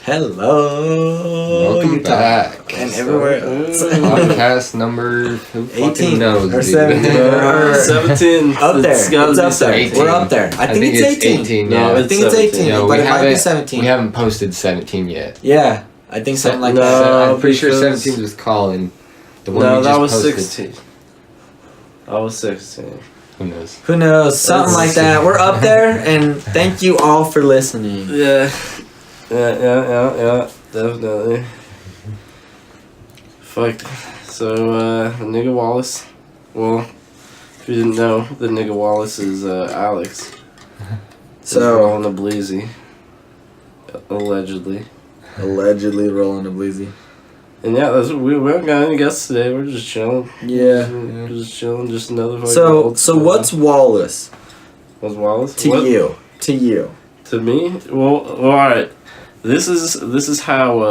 Hello. Welcome back. And everywhere else. Podcast number who 18 fucking knows, or dude? 17. 17. Up there. It's gotta It's be up there. 17. We're up there. I think it's 18. Yeah. I think it's 18, Yeah, but it might be 17. We haven't posted 17 yet. Yeah, I think something like No. that. I'm pretty sure because- 17 was Colin. The one No, we that just was posted. 16. I was 16. Who knows? Who knows? Something like that. We're up there, and thank you all for listening. Yeah. Yeah. Definitely. Fuck. So, the nigga Wallace. Well, if you didn't know, the nigga Wallace is Alex. So, on the bleezy. Allegedly. allegedly rolling a bleezy. And yeah, we haven't got any guests today. We're just chilling. Yeah. Just chilling. Just another fucking So old school. what's Wallace What's Wallace? to What? you? To you. To me? Well, alright. This is how,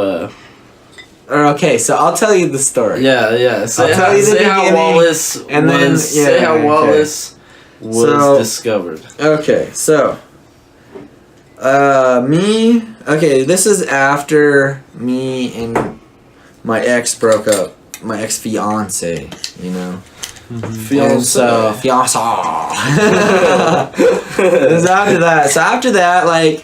Or okay, so I'll tell you the story. yeah. I'll tell you the say how beginning, Wallace and then- was, yeah, say how okay. Wallace was So- discovered. Okay, so this is after me and my ex broke up. My ex fiance, you know. And so fiance. It was after that. So after that, like,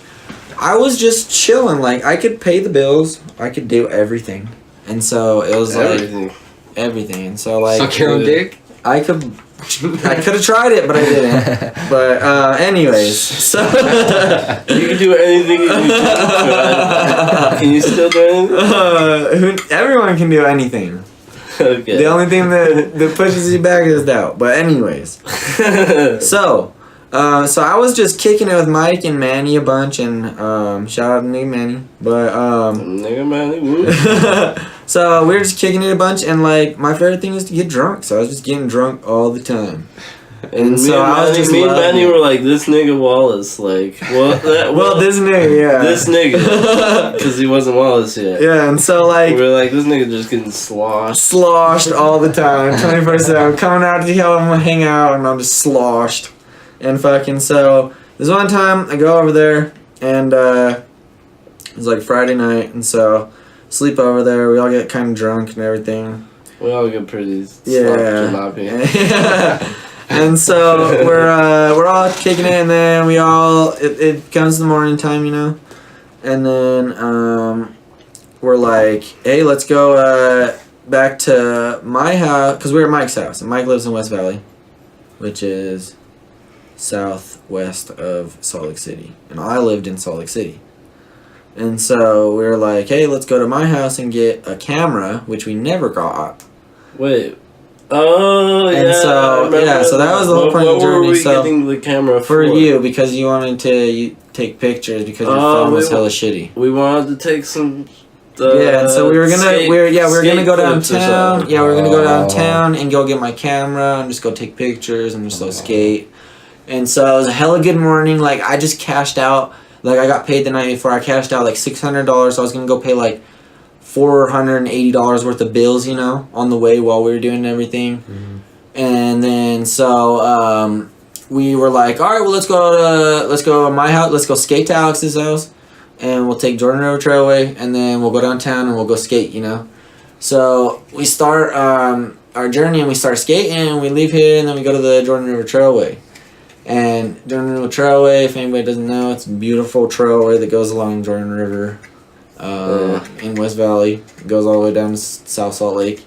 I was just chilling. Like, I could pay the bills. I could do everything. And so it was like everything. And so like Suck your own dick? I could have tried it, but I didn't. But anyways, so You can do anything you can. Can you still do anything? Everyone can do anything. Okay. The only thing that pushes you back is doubt. But anyways, so I was just kicking it with Mike and Manny a bunch, and shout out to nigga Manny. But Nigga, man, woo. so we were just kicking it a bunch, and like my favorite thing is to get drunk. So I was just getting drunk all the time. And so I was just me and loving Manny it. were like, this nigga Wallace, like, what? Well, this nigga, yeah. This nigga, because he wasn't Wallace yet. Yeah, and so like We were like, this nigga just getting sloshed all the time, 24/7. Coming out to help him hang out, and I'm just sloshed. And fucking so this one time I go over there, and it was like Friday night, and so sleep over there. We all get kind of drunk and everything. We all get pretty Yeah. And so we're all kicking it, and then it comes the morning time, you know, and then we're like, hey, let's go back to my house, because we're at Mike's house, and Mike lives in West Valley, which is southwest of Salt Lake City, and I lived in Salt Lake City. And so we were like, hey, let's go to my house and get a camera, which we never got. Wait. Oh, And yeah. so that was the whole point of the journey. What were we So getting the camera for you, because you wanted to take pictures because your phone was hella shitty. We wanted to take some. Yeah, and so we were gonna go downtown. Yeah, we were gonna go Oh. downtown and go get my camera and just go take pictures and just go skate. And so it was a hella good morning. Like, I just cashed out. Like, I got paid the night before. I cashed out like $600. So I was gonna go pay like $480 worth of bills, you know, on the way while we were doing everything. Mm-hmm. And then so we were like, all right, well, let's go to my house. Let's go skate to Alex's house, and we'll take Jordan River Trailway, and then we'll go downtown and we'll go skate, you know. So we start our journey, and we start skating, and we leave here, and then we go to the Jordan River Trailway. And Jordan River Trailway, if anybody doesn't know, it's a beautiful trailway that goes along Jordan River in West Valley. It goes all the way down to South Salt Lake.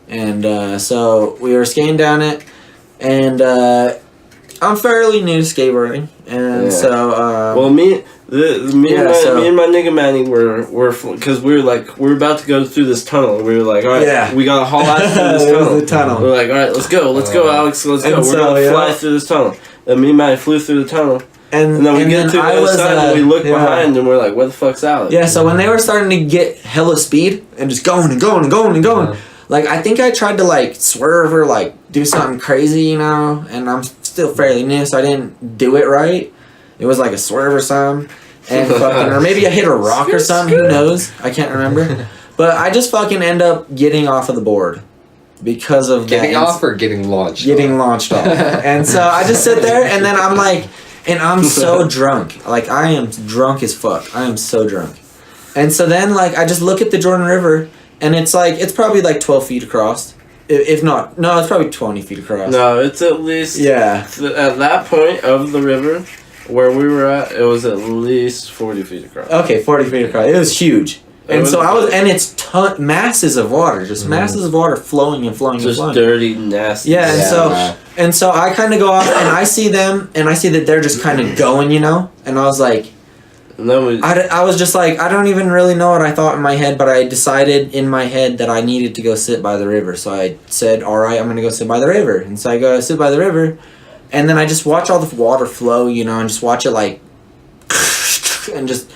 And so we were skating down it, and I'm fairly new to skateboarding, and so well, me and my nigga Manny were because we were about to go through this tunnel. We were like, all right, we gotta haul out through this tunnel. The tunnel. We're like, all right, let's go, Alex, let's go. And We're so, gonna fly through this tunnel. And me and Manny flew through the tunnel. And then we get to the other side, and we look behind, and we're like, "What the fuck's Alex?" Yeah, so when they were starting to get hella speed and just going, like, I think I tried to like swerve or like do something crazy, you know. And I'm still fairly new, so I didn't do it right. It was like a swerve or something, and fucking, or maybe I hit a rock or something. Who knows? I can't remember. But I just fucking end up getting off of the board. Because of getting off or getting launched? Getting launched off. And so I just sit there, and then I'm like, and I'm so drunk. Like, I am drunk as fuck. I am so drunk. And so then, like, I just look at the Jordan River, and it's probably like 12 feet across. If not, no, it's probably 20 feet across. No, it's at least... Yeah. At that point of the river, where we were at, it was at least 40 feet across. Okay, 40 feet across. It was huge. And so and it's masses of water, just masses of water flowing and flowing just and flowing. Dirty, nasty. Yeah, and so I kind of go off, and I see them, and I see that they're just kind of going, you know? And I was like... And then I was just like, I don't even really know what I thought in my head, but I decided in my head that I needed to go sit by the river. So I said, all right, I'm going to go sit by the river. And so I go sit by the river, and then I just watch all the water flow, you know, and just watch it like, and just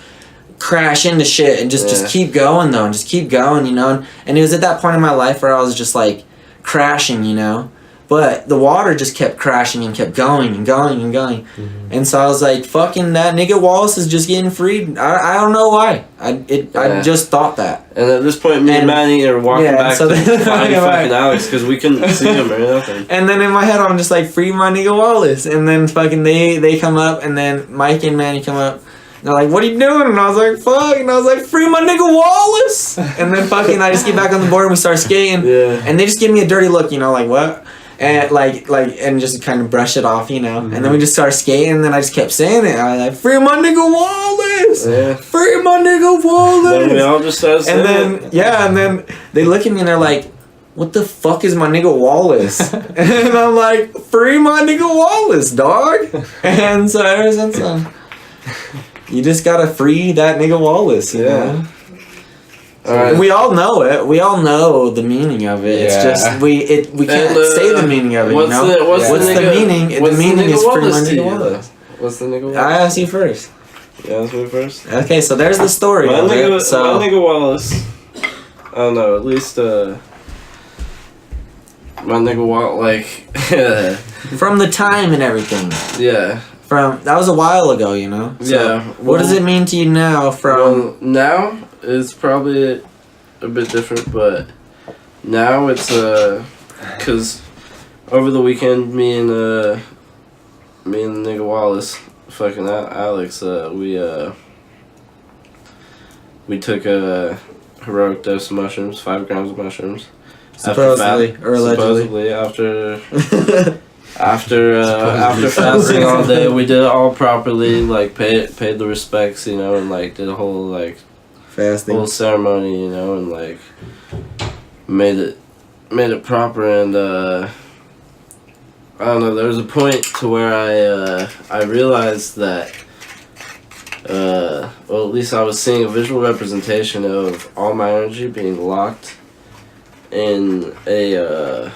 crash into shit, and just keep going, though, and just keep going, you know. And it was at that point in my life where I was just like crashing, you know. But the water just kept crashing and kept going and going and going. Mm-hmm. And so I was like, fucking that nigga Wallace is just getting freed. I don't know why. I just thought that. And at this point, me and Manny are walking back to find fucking Alex because we couldn't see him or nothing. And then in my head, I'm just like, free my nigga Wallace. And then fucking they come up, and then Mike and Manny come up. And they're like, what are you doing? And I was like, fuck. And I was like, free my nigga Wallace. And then fucking I just get back on the board, and we start skating. Yeah. And they just give me a dirty look, you know, like, what? And and just kind of brush it off, you know. Mm-hmm. And then we just started skating, and then I just kept saying it. I was like, free my nigga Wallace! Yeah. Free my nigga Wallace! Then we all just started saying it. And then they look at me and they're like, what the fuck is my nigga Wallace? And I'm like, free my nigga Wallace, dog! And so ever since then, you just gotta free that nigga Wallace, you know? Right. We all know it. We all know the meaning of it. Yeah. It's just we can't say the meaning of it. What's you know? What's the meaning? The meaning is free my nigga Wallace. What's the nigga Wallace? I asked you first. You asked me first. Okay, so there's the story. My nigga Wallace. I don't know. At least my nigga Wallace, like from the time and everything. Yeah. That was a while ago, you know. So yeah. What does it mean to you now? Now it's probably a bit different, but now it's because over the weekend me and the nigga Wallace, fucking Alex, we took a heroic dose of mushrooms, 5 grams of mushrooms. Supposedly or allegedly. After fasting all day, we did it all properly, like paid the respects, you know, and like did a whole like fasting whole ceremony, you know, and like made it proper. And I don't know, there was a point to where I realized that well, at least I was seeing a visual representation of all my energy being locked in a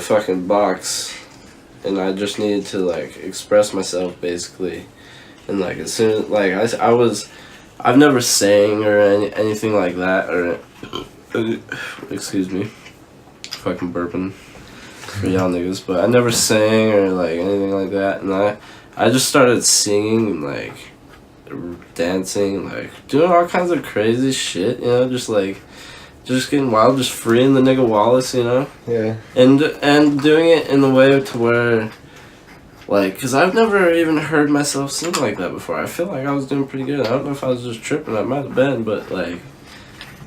fucking box, and I just needed to like express myself basically. And like as soon as like I've never sang or anything like that, or excuse me, fucking burping for y'all niggas, but I never sang or like anything like that. And I just started singing and like dancing, like doing all kinds of crazy shit, you know, just getting wild, just freeing the nigga Wallace, you know? Yeah. And doing it in the way to where, like, because I've never even heard myself sing like that before. I feel like I was doing pretty good. I don't know if I was just tripping. I might have been, but, like,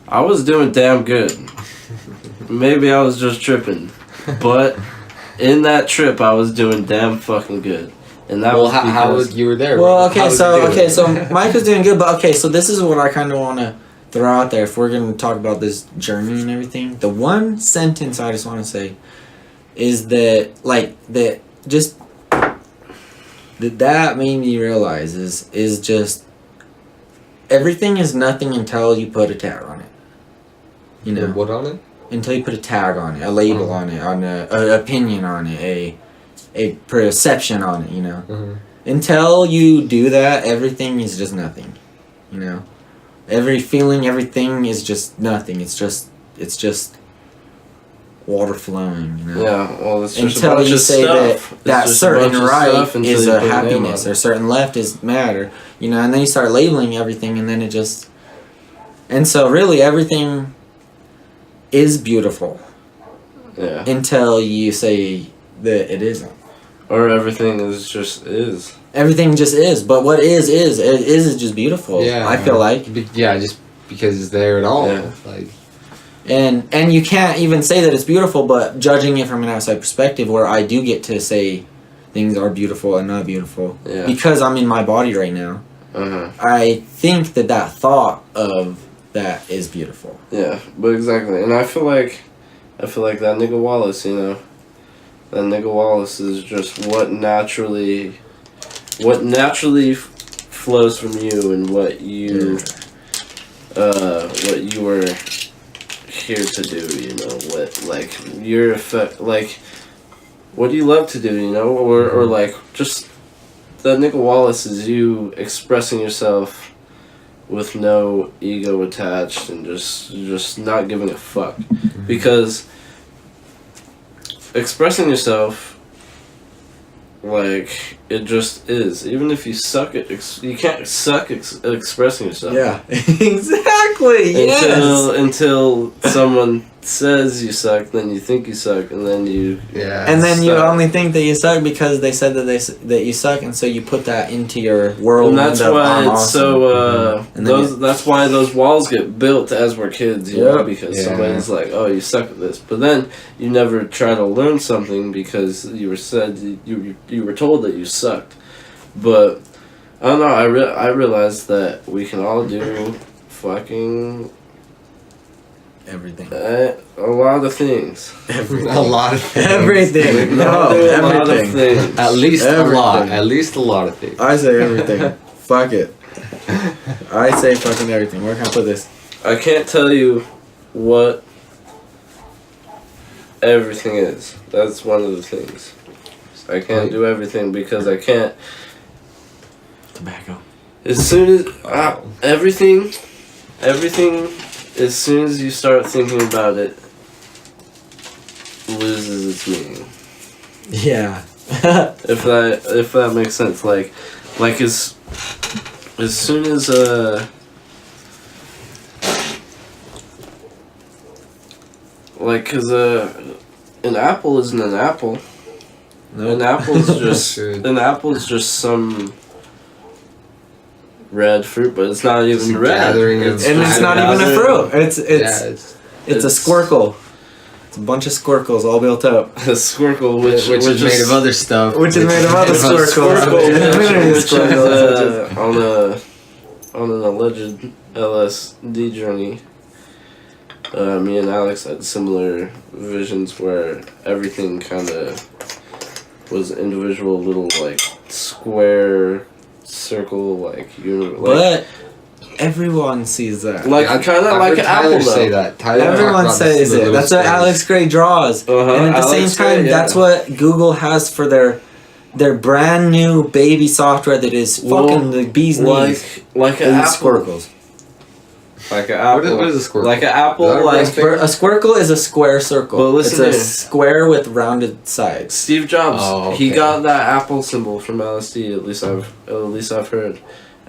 I was doing damn good. Maybe I was just tripping. But in that trip, I was doing damn fucking good. And that was because... how was you were there? Well, so Mike was doing good, but okay, so this is what I kind of want to throw out there if we're going to talk about this journey and everything. The one sentence I just want to say is that that made me realize is just everything is nothing until you put a tag on it. You know what on it? Until you put a tag on it, a label on it, on an opinion on it, a perception on it. You know, until you do that, everything is just nothing. You know. Every feeling, everything is just nothing. It's just water flowing. You know? Yeah, well, it's just until you say that certain right is a happiness or certain left is matter. You know, and then you start labeling everything, and then it just. And so, really, everything is beautiful. Yeah. Until you say that it isn't. Or everything is just is. Everything just is. But what is just beautiful. Yeah, I feel like. Just because it's there at all. Yeah. Like, and you can't even say that it's beautiful, but judging it from an outside perspective, where I do get to say things are beautiful and not beautiful, because I'm in my body right now. I think that thought of that is beautiful. Yeah, but exactly, and I feel like that nigga Wallace, you know, that nigga Wallace is just what naturally flows from you and what you were here to do, you know, what, like, your effect, like, what do you love to do, you know, or like, just, that nigga Wallace is you expressing yourself with no ego attached and just not giving a fuck, because expressing yourself, like, it just is. Even if you suck at you can't suck expressing yourself. Yeah, exactly. Yes. Until someone says you suck, then you think you suck, and then you and then you only think that you suck because they said that you suck, and so you put that into your world. And that's why it's so. That's why those walls get built as we're kids, you know, because somebody's like, "Oh, you suck at this," but then you never try to learn something because you were told that you sucked. But I don't know. I realized that we can all do fucking everything. A lot of things. A lot of things. Everything. No, a lot of things. At least everything. a lot. At least a lot of things. I say everything. Fuck it. I say fucking everything. Where can I put this? I can't tell you what everything is. That's one of the things. I can't do everything because I can't. Tobacco. As soon as everything, as soon as you start thinking about it, loses its meaning. Yeah. if that makes sense, like as soon as like, cause an apple isn't an apple. No. An apple's just some red fruit, but it's not even red. It's not even a fruit. It's a squircle. It's a bunch of squircles all built up. A squircle, which is made of other stuff. Which is made of other squircles. On an alleged LSD journey, me and Alex had similar visions where everything kind of was individual little, like, square, circle, like, but everyone sees that. Like, kind of like an apple, though. Say that. Everyone says it. That's what Alex Gray draws. And at the same time, that's what Google has for their brand new baby software that is fucking the bee's knees. Like an apple. Squircles. Like an apple. What is a squircle? Like an apple, like... A squircle is a square circle. But listen, it's a square with rounded sides. Steve Jobs, he got that apple symbol from LSD, at least I've heard.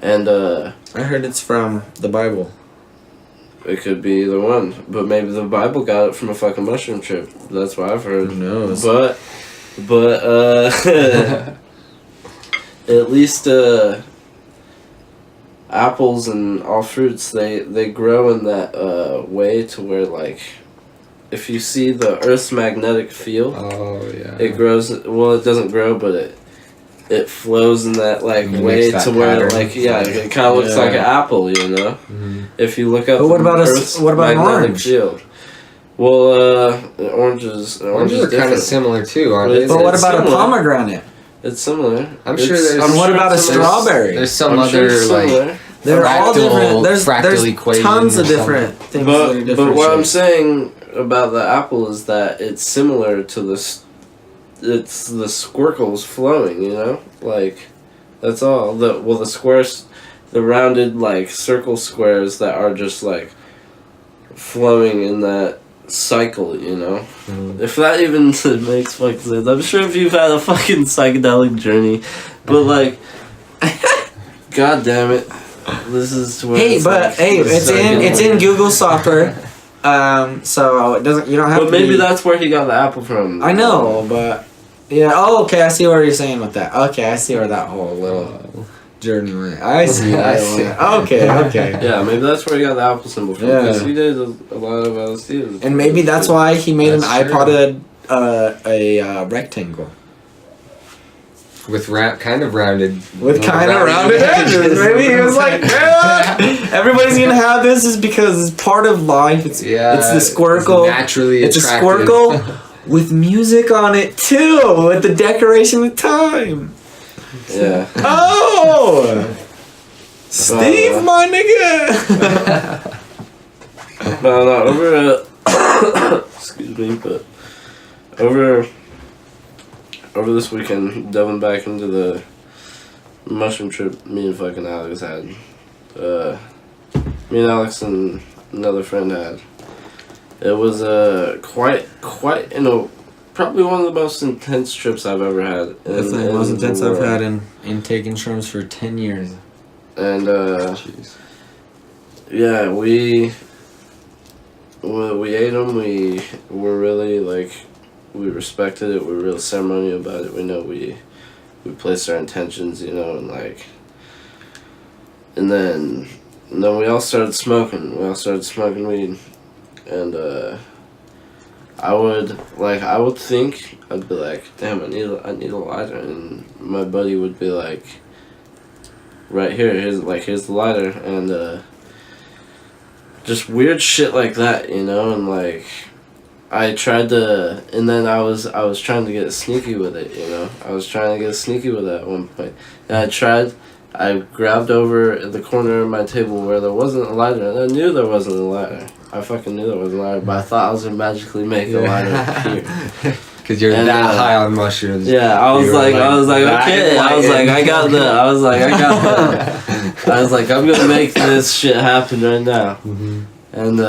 And I heard it's from the Bible. It could be either one, but maybe the Bible got it from a fucking mushroom trip. That's what I've heard. Who knows? But at least apples and all fruits, they grow in that way to where, like, if you see the Earth's magnetic field, it grows. Well, it doesn't grow, but it flows in that, like, way to where, like, it kind of looks like an apple, you know. Mm-hmm. If you look up, but what about an orange? Field. Well, oranges are kind of similar too, aren't they? But what about a pomegranate? It's similar. I'm sure there's. And what about a strawberry? There's some other like. They're all different. There's tons of different things that are different. But what I'm saying about the apple is that it's similar to this. It's the squircles flowing, you know, like, that's all. The squares, the rounded, like, circle squares that are just, like, flowing in that cycle, you know. If that even makes fucking sense. I'm sure if you've had a fucking psychedelic journey, but, like, god damn it, this is where it's in Google software. So it doesn't. You don't have. But maybe that's where he got the apple from. I know, but Yeah. Oh, okay. I see where you're saying with that. Okay, I see where that whole little journey went. I see. Okay. Yeah, maybe that's where he got the apple symbol from. Because he did a lot of LSD. And maybe that's why he made an iPod a rectangle. With kind of rounded. With kind of rounded edges. Maybe he was like, everybody's gonna have this is because it's part of life. It's the squircle. It's a squircle with music on it too, with the decoration of time. Yeah. Oh! Steve, my nigga! No, excuse me, but over this weekend, delving back into the mushroom trip me and fucking Alex had. Me and Alex and another friend had. It was quite probably one of the most intense trips I've ever had. Definitely the most intense I've had in taking shrooms for 10 years. And yeah, we ate them. We were really we respected it. We were real ceremonial about it. We know we placed our intentions, and then we all started smoking. We all started smoking weed, and I would think, I'd be like, damn, I need a lighter, and my buddy would be like, right here, here's the lighter, and just weird shit like that, and I tried to, and then I was trying to get sneaky with it, I was trying to get sneaky with it at one point, and I grabbed over at the corner of my table where there wasn't a lighter, and I knew there wasn't a lighter. I fucking knew there wasn't a lighter, but I thought I was gonna magically make a lighter appear. Cause you're that high on mushrooms. Yeah, I was like, okay. I was like, I'm gonna make this shit happen right now. Mm-hmm. And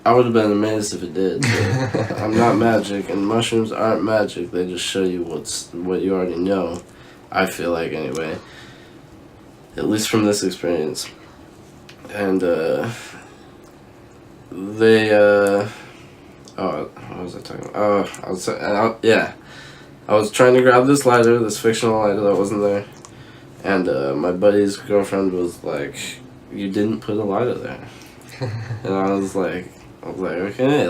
I would have been amazed if it did. But I'm not magic, and mushrooms aren't magic. They just show you what you already know. I feel like, anyway. At least from this experience. And they what was I talking about? I was trying to grab this lighter, this fictional lighter that wasn't there, and my buddy's girlfriend was like, "You didn't put a lighter there," and I was like, okay, okay. I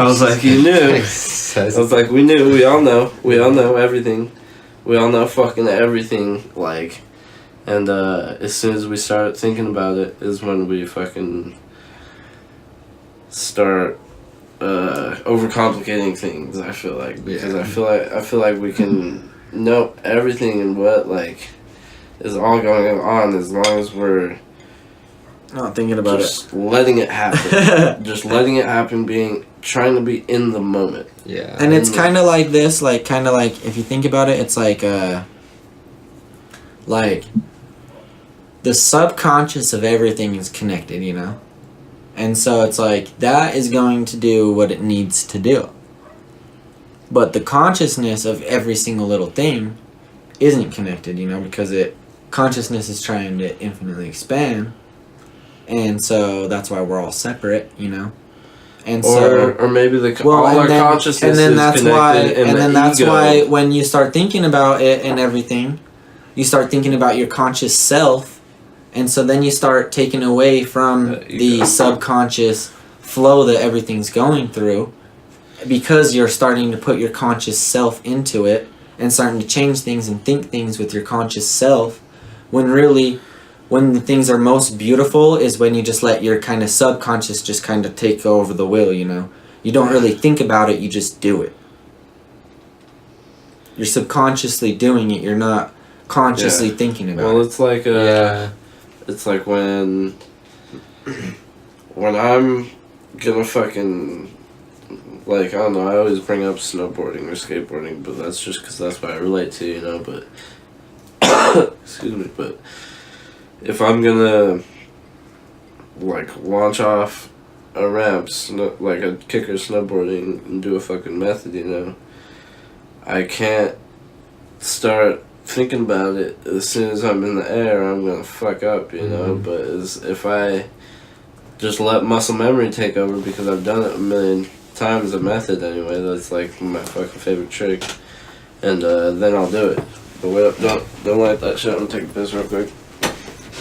was like, you knew. I was like, we knew. We all know everything. We all know fucking everything. And as soon as we start thinking about it, is when we fucking start overcomplicating things. I feel like, because I feel like we can know everything and what is all going on as long as we're not thinking about just letting it happen. Just letting it happen, trying to be in the moment. Yeah. And it's kind of like this, if you think about it, it's like the subconscious of everything is connected, And so it's like, that is going to do what it needs to do. But the consciousness of every single little thing isn't connected, because consciousness is trying to infinitely expand. And so that's why we're all separate, And or maybe our consciousness is connected. And then that's why when you start thinking about it and everything, you start thinking about your conscious self, and so then you start taking away from the subconscious flow that everything's going through, because you're starting to put your conscious self into it and starting to change things and think things with your conscious self, when really, when the things are most beautiful is when you just let your kind of subconscious just kind of take over the wheel, You don't really think about it, you just do it. You're subconsciously doing it, you're not consciously thinking about it. Well, it's like it's like when I'm gonna fucking, I don't know, I always bring up snowboarding or skateboarding, but that's just because that's what I relate to, but excuse me, but if I'm gonna launch off a ramp, like a kicker snowboarding, and do a fucking method, I can't start thinking about it as soon as I'm in the air. I'm gonna fuck up, But if I just let muscle memory take over, because I've done it a million times a method anyway. That's like my fucking favorite trick. And then I'll do it. But wait up, don't light that shit. I'm gonna take a piss real quick.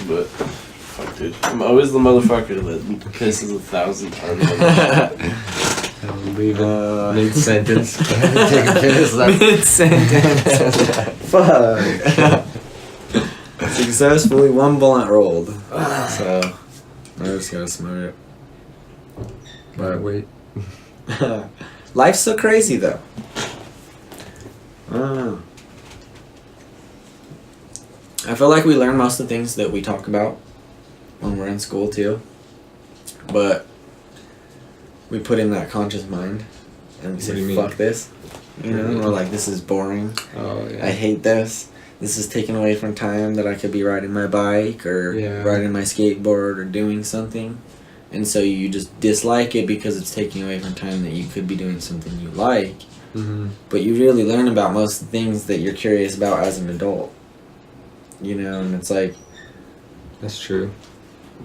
But fuck, dude, I'm always the motherfucker that pisses 1,000 times. I'm leaving mid-sentence. Take a piss. Mid-sentence. Fuck. Successfully one blunt rolled. So I just gotta smoke it. But wait. Life's so crazy though. I don't know. I feel like we learn most of the things that we talk about when we're in school too. But we put in that conscious mind and we say, fuck this. You know, and we're like, this is boring. Oh, yeah. I hate this. This is taking away from time that I could be riding my bike or riding my skateboard or doing something. And so you just dislike it because it's taking away from time that you could be doing something you like. Mm-hmm. But you really learn about most of the things that you're curious about as an adult. You know, and it's like... That's true.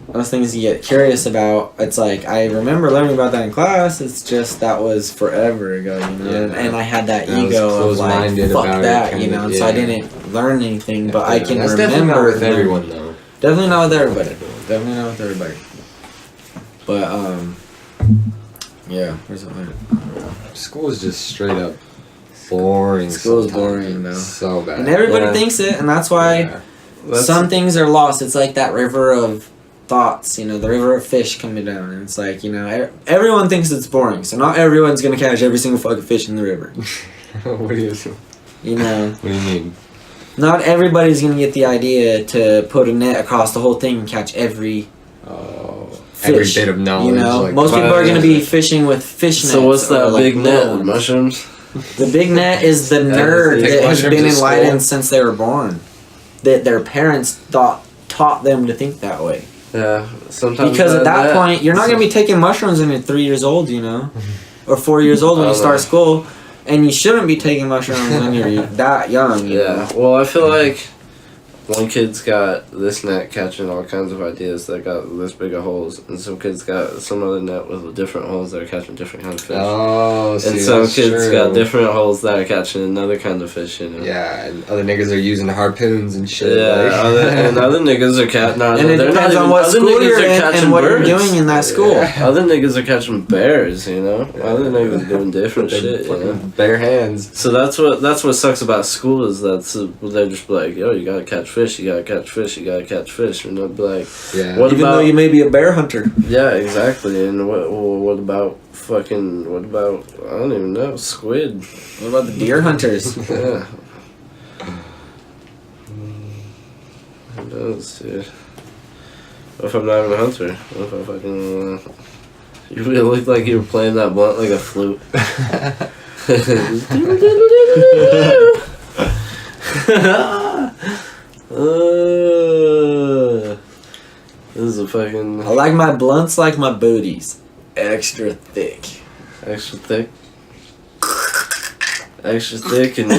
Those things you get curious about, it's like, I remember learning about that in class, it's just, that was forever ago, you know, and I had that ego of like, fuck that, you know, and so I didn't learn anything, but I can that's remember... definitely not with everyone, though. Definitely not with everybody. Definitely not with everybody. But, yeah, where's it at? School is just straight up boring. School is boring, though. So bad. And everybody thinks it, and that's why some things are lost. It's like that river of thoughts, you know, the river of fish coming down, and it's like, you know, everyone thinks it's boring, so not everyone's gonna catch every single fucking fish in the river. What do you know? What do you mean? Not everybody's gonna get the idea to put a net across the whole thing and catch every fish, every bit of knowledge. You know, like, most people are gonna be fishing with fish nets. So what's that like big net? ones. Mushrooms? The big net is the nerd that has been enlightened since they were born. That their parents taught them to think that way. Yeah, sometimes. Because at that point, you're not going to be taking mushrooms when you're 3 years old, you know? Or 4 years old when you start school. And you shouldn't be taking mushrooms when you're that young, you know? Well, I feel like one kid's got this net catching all kinds of ideas that got this big of holes, and some kids got some other net with different holes that are catching different kind of fish. Oh, see, and some kids true. got different holes that are catching another kind of fish, you know? Yeah, and other niggas are using harpoons and shit. Yeah, like. other niggas are catching... And it depends on what school you're in and what you're doing in that school. Yeah. Other niggas are catching bears, you know? Other niggas are doing different shit, you know? Bare hands. So that's what sucks about school is that they're just like, yo, you gotta catch fish, you gotta catch fish, you gotta catch fish, and they'll be like, even though you may be a bear hunter. Yeah, exactly. And what about I don't even know, squid. What about the deer hunters? Yeah. Who knows, dude? What if I'm not even a hunter? What if I fucking... You really looked like you were playing that blunt like a flute. This is a fucking... I like my blunts like my booties. Extra thick. Extra thick? Extra thick and... I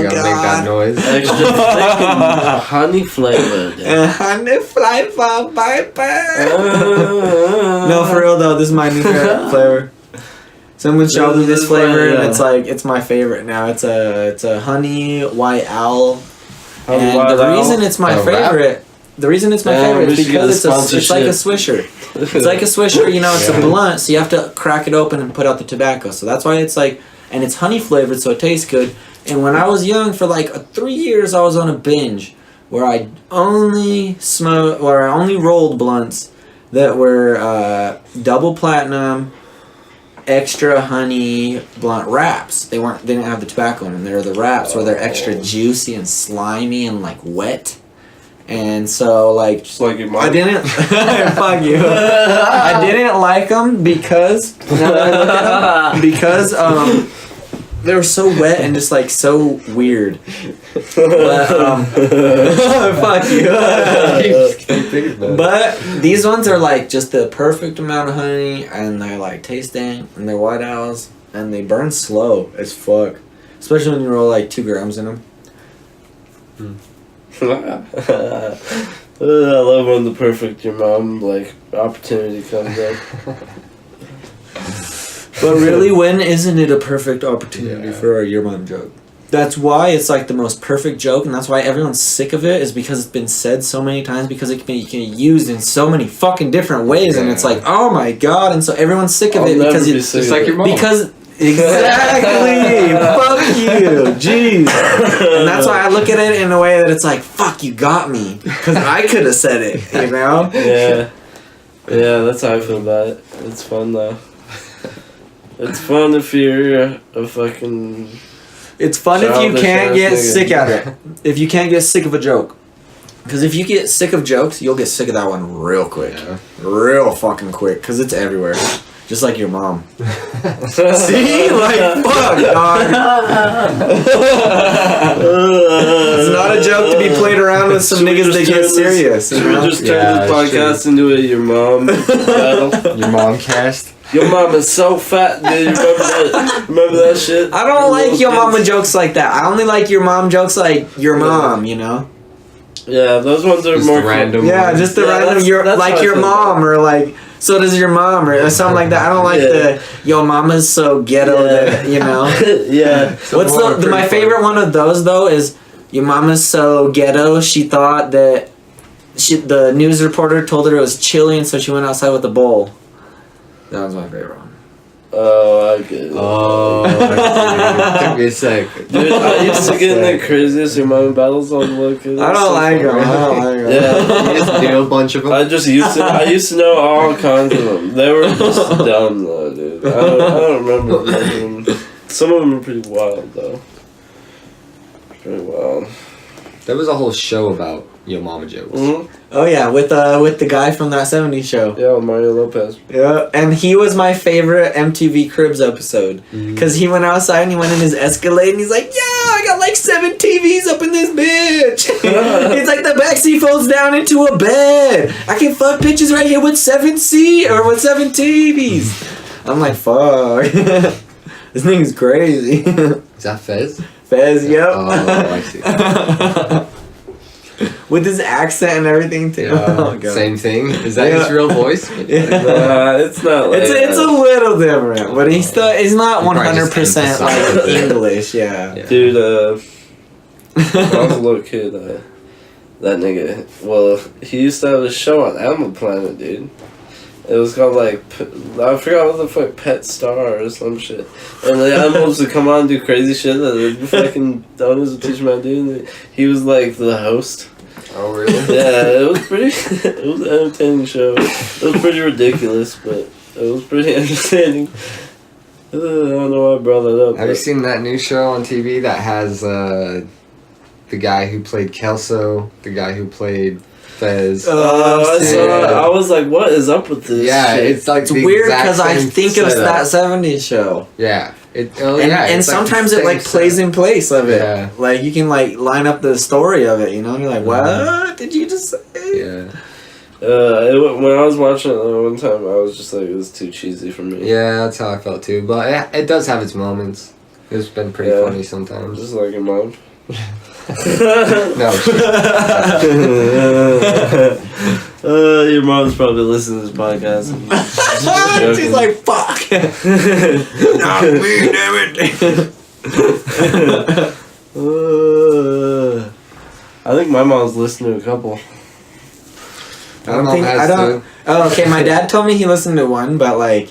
gotta make that noise. Extra thick and honey flavored. Honey flavor, baby. No, for real though, this is my new favorite flavor. Someone showed me this flavor and it's like, it's my favorite now. It's a honey white owl. And the reason it's my favorite... The reason it's my favorite is because it's like a swisher. It's like a swisher, you know, it's a blunt, so you have to crack it open and put out the tobacco. So that's why it's like, and it's honey flavored, so it tastes good. And when I was young, for like 3 years, I was on a binge where I only rolled blunts that were double platinum, extra honey blunt wraps. They didn't have the tobacco in them. They were the wraps where they're extra juicy and slimy and like wet. And so, like, just like your mom. I didn't, fuck you. I didn't like them because, now that I look at them, because, they were so wet and just, like, so weird. But, fuck you. But these ones are, like, just the perfect amount of honey, and they're, like, tasting, and they're white owls, and they burn slow as fuck. Especially when you roll, like, 2 grams in them. I love when the perfect your mom like opportunity comes up. But really, when isn't it a perfect opportunity Yeah. for a your mom joke? That's why it's like the most perfect joke, and that's why everyone's sick of it, is because it's been said so many times, because it can be used in so many fucking different ways, and it's like, oh my god, and so everyone's sick of I'll it never because be it's sick Just of like it. your mom. because exactly, fuck you, jeez, and that's why I look at it in a way that it's like, fuck, you got me, because I could have said it, you know? Yeah, that's how I feel about it. It's fun though. It's fun if you're a fucking. It's fun if you Childish can't ass get nigga. sick at it. If you can't get sick of a joke. Because if you get sick of jokes, you'll get sick of that one real quick. Yeah. Real fucking quick. Because it's everywhere. Just like your mom. See? Like, fuck, dog. It's not a joke to be played around with some Should we niggas just that turn get this- serious. Should You we know? just turn Yeah, this podcast into a your mom battle? Your mom cast. Your mom is so fat, dude. Remember that shit? I don't like your Little mama kids. jokes like that. I only like your mom jokes like your mom, you know? Yeah, those ones are Just more random. Yeah, just the Yeah, random, that's- your that's like how I your feel about mom, or like, so does your mom, or something like that. I don't like Yeah. the, yo mama's so ghetto that, you know? Yeah. What's my favorite one of those though is, your mama's so ghetto, she thought that the news reporter told her it was chilly, and so she went outside with a bowl. That was my favorite one. Oh, I get it. Oh, took me a sec. Dude, I used to get in the craziest your mom battles on looking. I don't like them. I don't like them. Yeah. You just do a bunch of them. I used to know all kinds of them. They were just dumb though, dude. I don't remember them. Some of them are pretty wild though. Pretty wild. There was a whole show about your mama jokes. Mm-hmm. Oh yeah, with the guy from that '70s show. Yeah, Mario Lopez. Yeah, and he was my favorite MTV Cribs episode. Because he went outside and he went in his Escalade and he's like, yeah, I got like 7 TVs up in this bitch. He's like, the backseat folds down into a bed. I can fuck bitches right here with 7 TVs. I'm like, fuck. This thing's crazy. Is that Fez? Fez, yep. Oh, I see. With his accent and everything too. Oh, God. Same thing. Is that Yeah. his real voice? Yeah. Nah, it's not like It's a little different, but he's not He probably just 100% like emphasized it. English. Yeah. Yeah. Dude, when I was a little kid, that nigga, well, he used to have a show on Animal Planet, dude. It was called like, I forgot what the fuck, Pet Star or some shit. And the animals would come on and do crazy shit that the fucking owners would teach them how to do. And he was like the host. Oh, really? Yeah, it was pretty, it was an entertaining show. It was pretty ridiculous, but it was pretty entertaining. I don't know why I brought that up. Have you but- seen that new show on TV that has the guy who played Kelso, the guy who played Fez? I saw it. I was like, what is up with this Yeah, shit? it's like It's the weird exact because I same think it was setup. that '70s show. Yeah. And it's and like the sometimes it same like plays setup. in place of it. Yeah. Like you can like line up the story of it, you know? And you're like, what did you just say? Yeah. When I was watching it one time, I was just like, it was too cheesy for me. Yeah, that's how I felt too. But it does have its moments. It's been pretty Yeah. funny sometimes. Just like your mom. No. Your mom's probably listening to this podcast. She's like, fuck. Not me, damn it. I think my mom's listened to a couple. My mom has too. Oh, okay. My dad told me he listened to one, but like,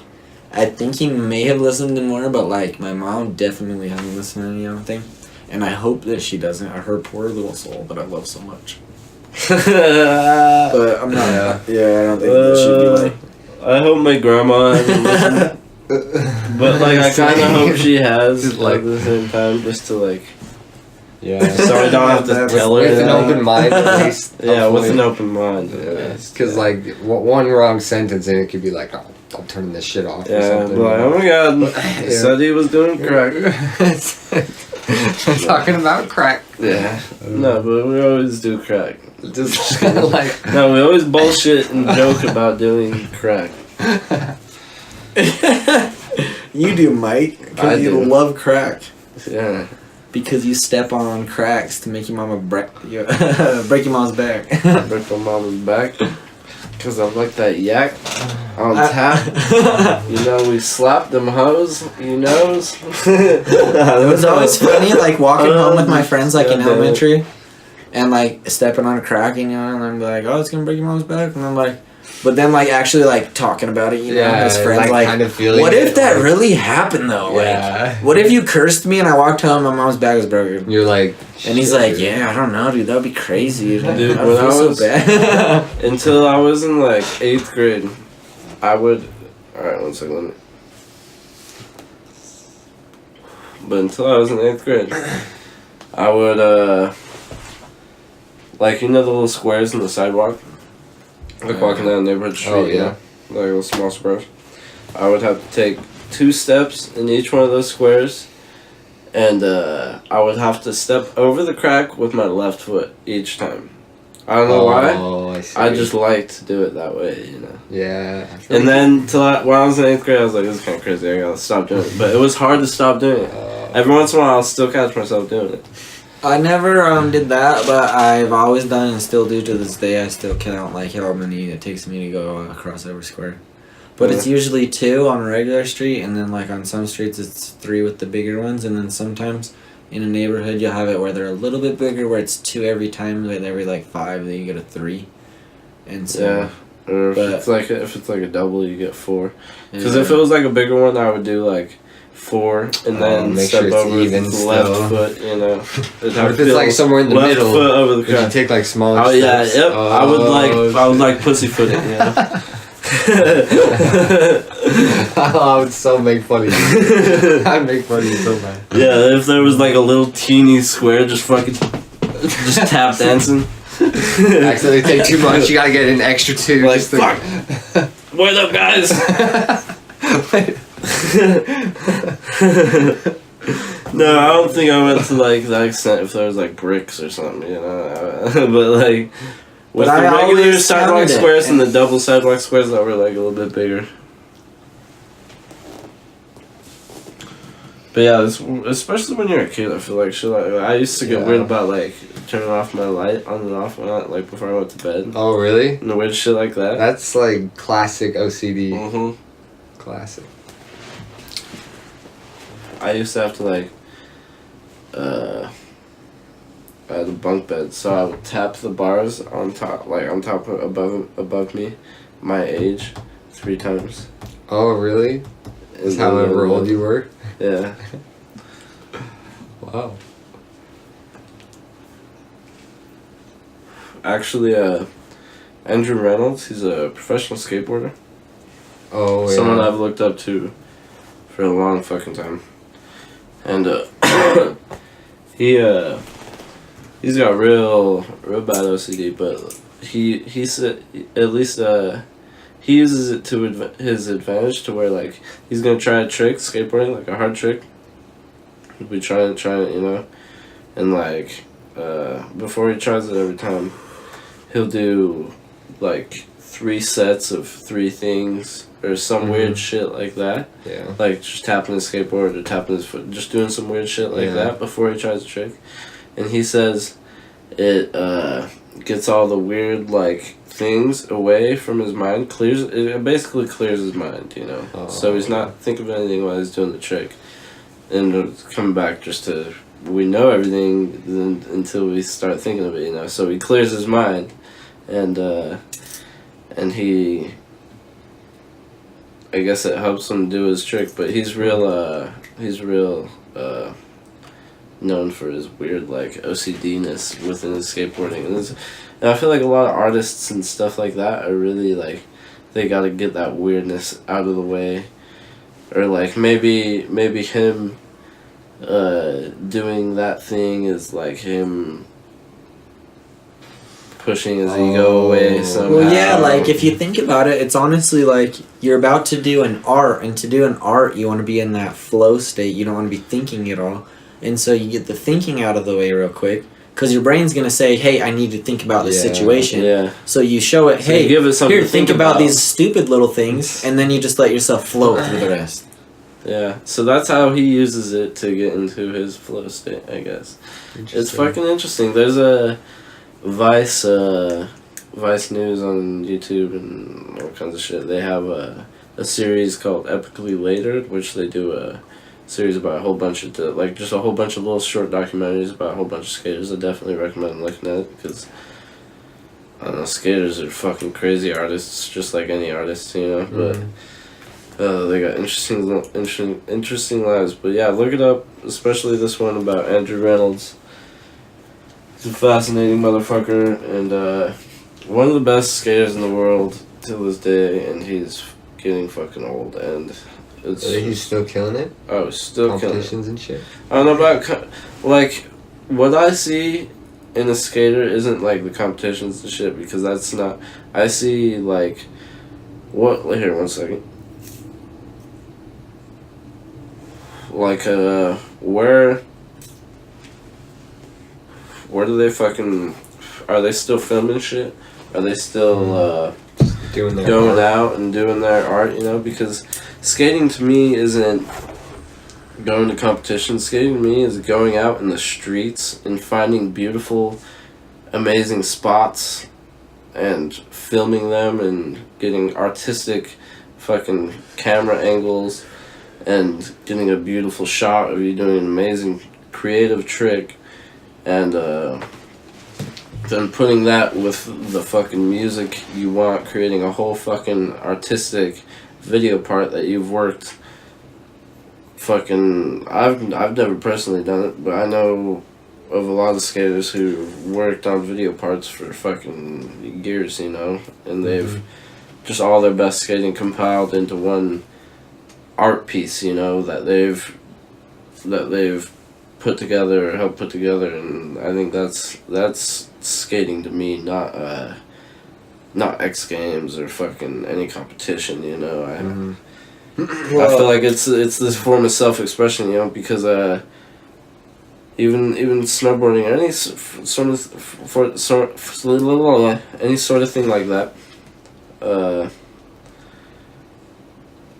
I think he may have listened to more. But like, my mom definitely hasn't listened to any of them. And I hope that she doesn't. Her poor little soul that I love so much. But I'm not. Yeah, I don't think that she'd be like. I hope my grandma hasn't listened. But like, I kind of hope she has. Just Like like- at the same time, just to like, Yeah. so I don't have to That's- tell her. With an that. open mind, at least. Yeah, with an hopefully. open mind. Yeah, because like one wrong sentence and it could be like, oh, I'm turning this shit off. Or Yeah, something. but like, oh my god, he Yeah. said he was doing crack. Talking about crack. Yeah. No, but we always do crack. Just like No, we always bullshit and joke about doing crack. You do, Mike, I because you do. love crack. Yeah. Because you step on cracks to make your mama break your mom's back. Break my mama's back. Cause I like that yak on tap. You know, we slapped them hoes. You knows. It was always funny, like walking home with my friends, like in elementary, and like stepping on a crack, you know, and I'm like, oh, it's gonna break your mom's back, and I'm like, but then like actually like talking about it, you know, as friends, like kind of feeling what if that like, really happened though? Yeah. Like, what if you cursed me and I walked home, my mom's back was broken? You're like, and he's like, yeah, I don't know, dude, that would be crazy. Dude, I when I feel was so bad. until I was in like 8th grade, I would. All right, 1 second. Let me. But until I was in 8th grade, I would like, you know, the little squares in the sidewalk, like walking down a neighborhood street. oh yeah, You know? Like little small squares. I would have to take 2 steps in each one of those squares, and I would have to step over the crack with my left foot each time. I don't know why. I see. I just like to do it that way, you know. Yeah. And then when I was in 8th grade, I was like, this is kind of crazy. I gotta stop doing it. But it was hard to stop doing it. Every once in a while, I'll still catch myself doing it. I never did that, but I've always done and still do to this day. I still count like how many it takes me to go across every square. But it's usually 2 on a regular street, and then like on some streets it's 3 with the bigger ones, and then sometimes in a neighborhood you'll have it where they're a little bit bigger, where it's 2 every time, but every like 5 then you get a 3. And so Yeah. Or if it's like a double, you get 4. Because if it was like a bigger one, I would do like 4 and then make step sure it's over even the still. left foot, you know. What if it's like somewhere in the left middle? foot over the Could you crack. take like smaller Oh yeah, steps? yep. I would like pussyfoot it, you know. I would so make fun of you. I'd make fun of you so bad. Yeah, if there was like a little teeny square, just tap dancing. Accidentally take too much, you gotta get an extra 2. Like, just fuck. What up, guys? No, I don't think I went to like that extent if there was like bricks or something, you know. But like with But the I regular always sidewalk counted it, squares and the and- double sidewalk squares that were like a little bit bigger. But yeah, especially when you're a kid, I feel like shit. Like, I used to get weird about like turning off my light on and off like before I went to bed. Oh really? And the weird shit like that. That's like classic OCD. Mhm. Classic. I used to have to like, I had a bunk bed, so I would tap the bars on top above me, my age, 3 times. Oh really? Is however old you were? Yeah. Wow. Actually, Andrew Reynolds, he's a professional skateboarder. Oh yeah. Someone I've looked up to for a long fucking time. And he's got real bad OCD, but he said at least he uses it to his advantage, to where like he's gonna try a trick skateboarding, like a hard trick. He'll be trying it, you know, and like before he tries it every time, he'll do like 3 sets of 3 things or some weird shit like that. Yeah. Like just tapping his skateboard or tapping his foot, just doing some weird shit like that before he tries a trick. And he says it gets all the weird like things away from his mind, it basically clears his mind, you know. So he's not thinking of anything while he's doing the trick. And it's coming back just to, we know everything until we start thinking of it, you know. So he clears his mind, and he, I guess it helps him do his trick, but he's real known for his weird like OCD-ness within his skateboarding, and I feel like a lot of artists and stuff like that are really like, they gotta get that weirdness out of the way, or like maybe him doing that thing is like him pushing his ego away somehow. Well, yeah, like if you think about it, it's honestly like you're about to do an art, and to do an art, you want to be in that flow state. You don't want to be thinking at all, and so you get the thinking out of the way real quick, because your brain's gonna say, "Hey, I need to think about this situation." Yeah. So you show it, So "Hey, you give it something here, to think think about about." these stupid little things," and then you just let yourself float through the rest. Yeah, so that's how he uses it to get into his flow state, I guess. It's fucking interesting. There's a Vice Vice News on YouTube and all kinds of shit. They have a series called Epically Latered, which they do a series about a whole bunch of just a whole bunch of little short documentaries about a whole bunch of skaters. I definitely recommend looking at it because I don't know, skaters are fucking crazy artists, just like any artist, you know. But they got interesting lives. But yeah, look it up, especially this one about Andrew Reynolds. He's a fascinating motherfucker and one of the best skaters in the world till this day, and he's getting fucking old and. He's still killing it? Oh, still killing it. Competitions and shit? I don't know about, like, what I see in a skater isn't, like, the competitions and shit, because that's not, I see, like, here, 1 second. Like, where do they fucking, are they still filming shit? Are they still, doing their going art. out and doing their art, you know, because skating to me isn't going to competitions. Skating to me is going out in the streets and finding beautiful, amazing spots and filming them and getting artistic fucking camera angles and getting a beautiful shot of you doing an amazing creative trick and then putting that with the fucking music you want, creating a whole fucking artistic video part that you've worked fucking I've never personally done it, but I know of a lot of skaters who worked on video parts for fucking years, you know, and they've just all their best skating compiled into one art piece, you know, that they've put together or helped put together, and I think that's skating to me, not X Games or fucking any competition, you know. I feel like it's this form of self-expression, you know, because even snowboarding or any any sort of thing like that,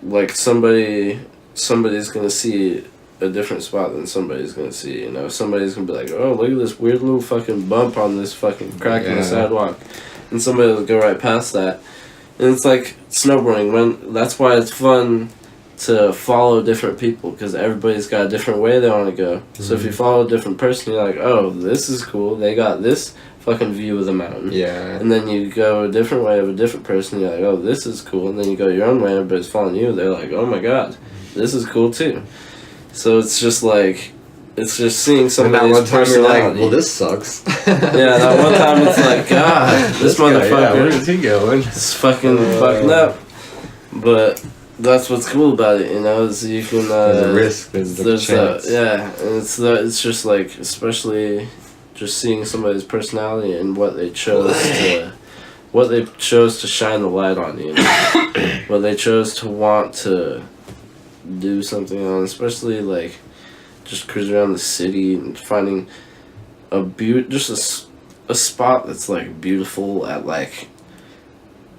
like somebody's gonna see a different spot than somebody's gonna see, you know. Somebody's gonna be like, oh, look at this weird little fucking bump on this fucking crack in the sidewalk, and somebody will go right past that. And it's like snowboarding, that's why it's fun to follow different people, because everybody's got a different way they want to go. So if you follow a different person, you're like, oh, this is cool, they got this fucking view of the mountain. Yeah. And then you go a different way of a different person, you're like, oh, this is cool. And then you go your own way, everybody's following you, they're like, oh my god, this is cool too. So it's just like, it's just seeing somebody's personality. You're like, well, this sucks. Yeah, that one time it's like, God, this motherfucker. Yeah, where is he going? It's fucking fucking up. But that's what's cool about it, you know, is you can... there's a risk, there's a chance. Yeah, and it's just like, especially just seeing somebody's personality and what they chose to shine the light on, you know. What they chose to want to do something on, especially like just cruising around the city and finding just a spot that's like beautiful at like,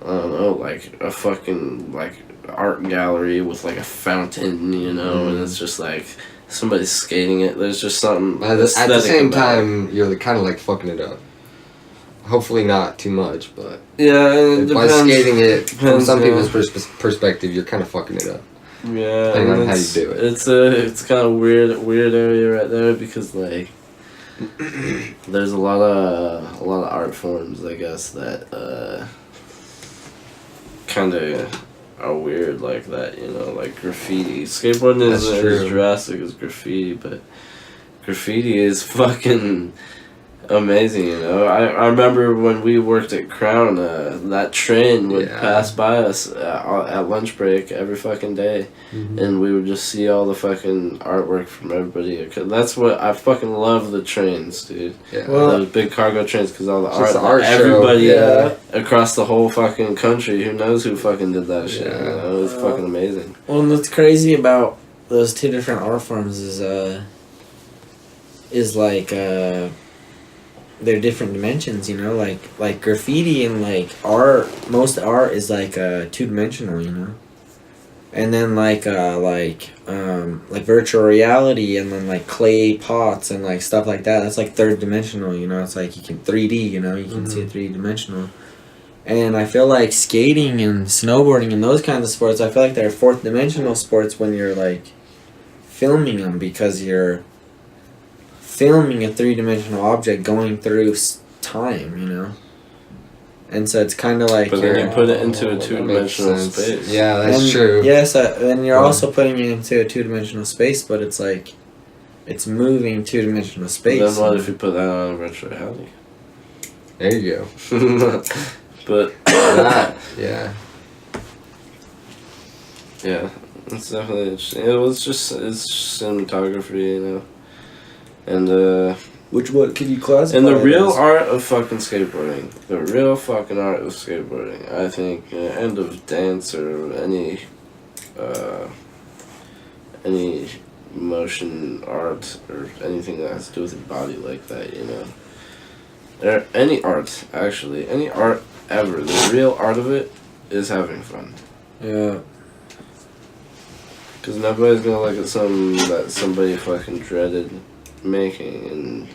I don't know, like a fucking like art gallery with like a fountain, you know, and it's just like somebody's skating it. There's just something at the same time, you're kind of like fucking it up. Hopefully not too much, but yeah, and by skating it from some people's perspective, you're kind of fucking it up. Yeah, depending on how you do it. It's kind of weird area right there, because like there's a lot of art forms, I guess, that kind of are weird like that, you know, like graffiti. Skateboarding isn't as drastic as graffiti, but graffiti is fucking amazing, you know. I remember when we worked at Crown, that train would pass by us at lunch break every fucking day, and we would just see all the fucking artwork from everybody. That's what I fucking love, the trains, dude. Yeah. Those big cargo trains, because all the art everybody across the whole fucking country, who knows who fucking did that shit, you know? It was fucking amazing. Well, and what's crazy about those two different art forms is like they're different dimensions, you know, like graffiti and like art, most art is like two-dimensional, you know, and then like virtual reality and then like clay pots and like stuff like that, that's like third dimensional, you know. It's like you can 3D, you know, you can see it 3D dimensional. And I feel like skating and snowboarding and those kinds of sports, I feel like they're fourth dimensional sports when you're like filming them, because you're filming a 3-dimensional object going through time, you know? And so it's kind of like. But then you put it into a 2-dimensional space. Yeah, that's and, true. Yes, and you're also putting it into a 2-dimensional space, but it's like it's moving 2-dimensional space. Then what if you put that on virtual reality? There you go. But that, yeah. Yeah, it's definitely interesting. It's just cinematography, you know. And What could you classify? and the it real as? art of fucking skateboarding, the real fucking art of skateboarding, I think, end of dance or any motion art or anything that has to do with your body like that, you know. Or any art, actually, any art ever, the real art of it is having fun. Yeah. Because nobody's gonna look at something that somebody fucking dreaded making and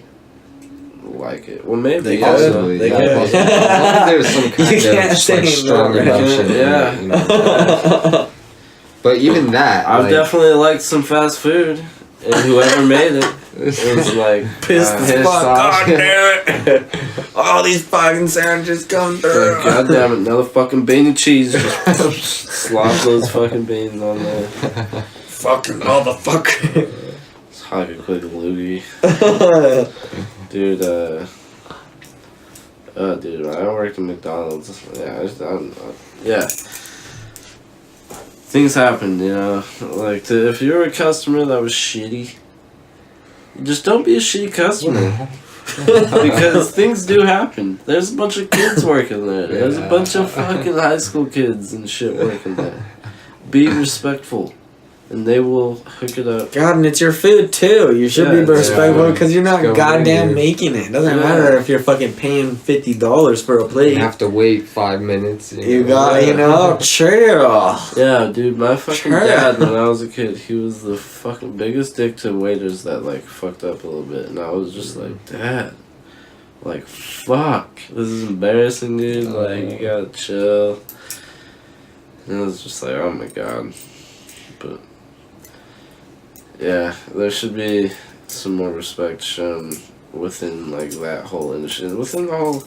like it. Well, maybe. They Possibly. They yeah, could. possibly. I think there's some kind You of can't just, like, say strong no, right? emotion. Yeah. In it, you know? But even that, I've like, definitely liked some fast food, and whoever made it was like Pissed as pissed fuck. off. God damn it. All these fucking sandwiches come through. like, God damn it, another fucking bean and cheese. Just slop those fucking beans on there. Fucking motherfucker. It's like a quick loogie. Dude, dude, when I worked at McDonald's. Yeah. Things happened, you know. Like, if you're a customer that was shitty, just don't be a shitty customer. Because things do happen. There's a bunch of kids working there. There's a bunch of fucking high school kids and shit working there. Be respectful, and they will hook it up. God, and it's your food too. You should Yeah, be respectful because you're not Go goddamn in, dude. making it. Doesn't Yeah. matter if you're fucking paying $50 for a plate. you have to wait 5 minutes. You got, you know, chill. Yeah, dude, my fucking Sure. dad, when I was a kid, he was the fucking biggest dick to waiters that, like, fucked up a little bit. And I was just like, Dad, like, fuck. This is embarrassing, dude. Like, you gotta chill. And I was just like, oh my god. But, yeah, there should be some more respect shown within, like, that whole industry. Within the whole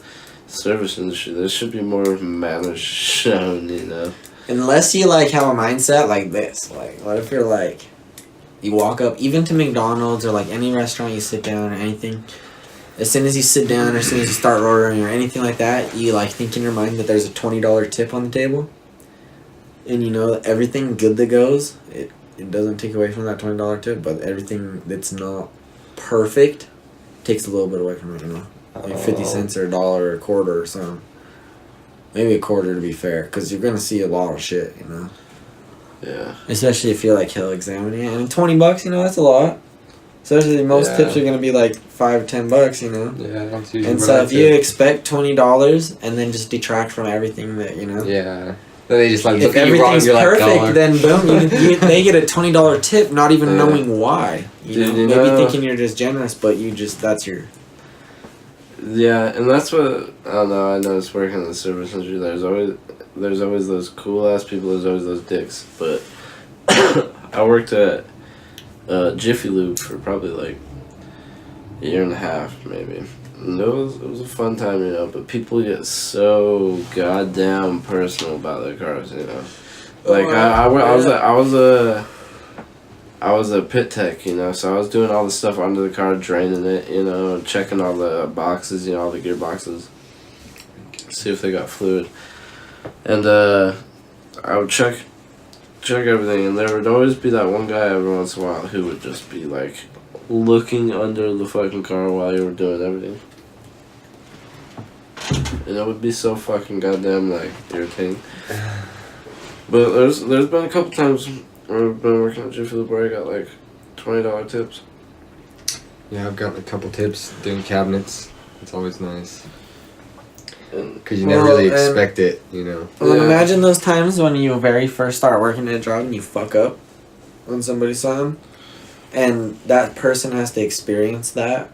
service industry, there should be more manners shown, you know? Unless you like have a mindset like this. Like, what if you're like, you walk up, even to McDonald's or like any restaurant you sit down or anything, as soon as you sit down or as soon as you start ordering or anything like that, you like think in your mind that there's a $20 tip on the table. And you know that everything good that goes, it doesn't take away from that $20 tip, but everything that's not perfect takes a little bit away from it, you know? Like 50 cents or $1 or a quarter or something. Maybe a quarter to be fair, because you're going to see a lot of shit, you know? Yeah. Especially if you're like hell examining it. And $20, you know, that's a lot. Especially most tips are going to be like $5 or $10, you know? Yeah, that's usually And what so I if you do. expect $20 and then just detract from everything that, you know? Yeah. Then they just like If look at you wrong, everything's you're like, perfect, dollar. then boom, they get a $20 tip, not even Yeah. knowing why. You Dude, know, you maybe know- thinking you're just generous, but that's your. Yeah, and that's what I don't know. I noticed working in the service industry. There's always those cool ass people. There's always those dicks. But I worked at Jiffy Lube for probably like a year and a half, maybe. And it was a fun time, you know. But people get so goddamn personal about their cars, you know. Like I was a pit tech, you know, so I was doing all the stuff under the car, draining it, you know, checking all the boxes, you know, all the gearboxes, see if they got fluid. And I would check everything, and there would always be that one guy every once in a while who would just be, like, looking under the fucking car while you were doing everything. And it would be so fucking goddamn, like, irritating. But there's been a couple times I've been working at Jiffy Lube where I got like $20 tips. Yeah, I've got a couple tips doing cabinets. It's always nice. Because you never Well, really and- expect it, you know. Well, Yeah. imagine those times when you very first start working at a job and you fuck up on somebody's something, and that person has to experience that,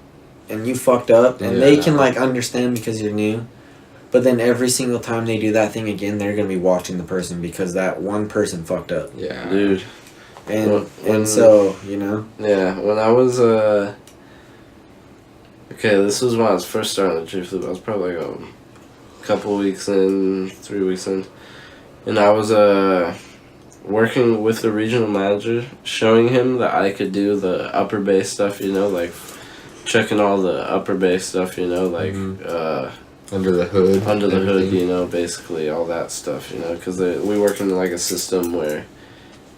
and you fucked up, and they Yeah. can like understand because you're new, But then every single time they do that thing again, they're gonna be watching the person because that one person fucked up. Yeah. Dude. And so, you know. Yeah, when I was okay, this was when I was first starting the Jiu-Jitsu. I was probably like a couple weeks in, 3 weeks in, and I was working with the regional manager, showing him that I could do the upper base stuff. You know, like checking all the upper base stuff. You know, like under the hood. Under the hood, you know, basically all that stuff. You know, because we work in like a system where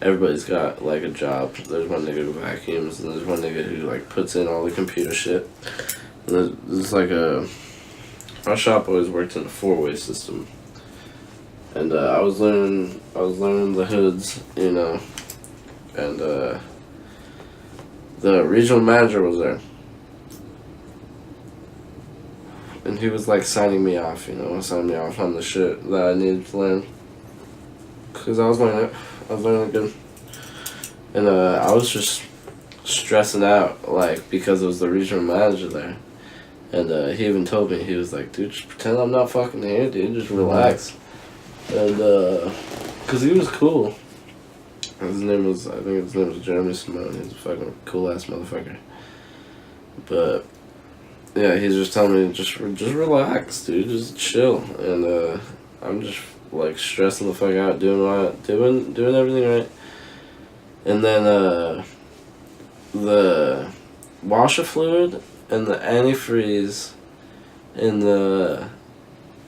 everybody's got like a job. There's one nigga who vacuums, and there's one nigga who like puts in all the computer shit. And there's like our shop always worked in a 4-way system, and I was learning the hoods, you know, and the regional manager was there, and he was like signing me off, you know, signing me off on the shit that I needed to learn, cause I was learning good, and I was just stressing out, like, because it was the regional manager there, and he even told me, he was like, dude, just pretend I'm not fucking here, dude, just relax, and cause he was cool. I think his name was Jeremy Simone. He's a fucking cool ass motherfucker. But yeah, he's just telling me just relax, dude, just chill, and I'm just like stressing the fuck out, doing everything right, and then the washer fluid and the antifreeze in the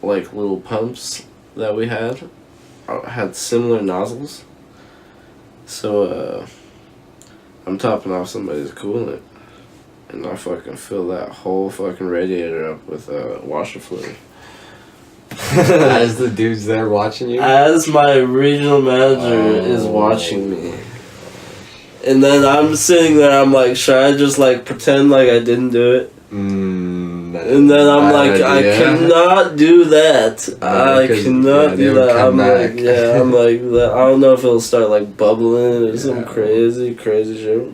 like little pumps that we had similar nozzles, so I'm topping off somebody's coolant, and I fucking fill that whole fucking radiator up with washer fluid. As the dude's there watching you? As my regional manager is watching me. And then I'm sitting there, I'm like, should I just like pretend like I didn't do it? And then I'm like, I cannot do that. I cannot do that. I'm like, I don't know if it'll start like bubbling or some crazy shit.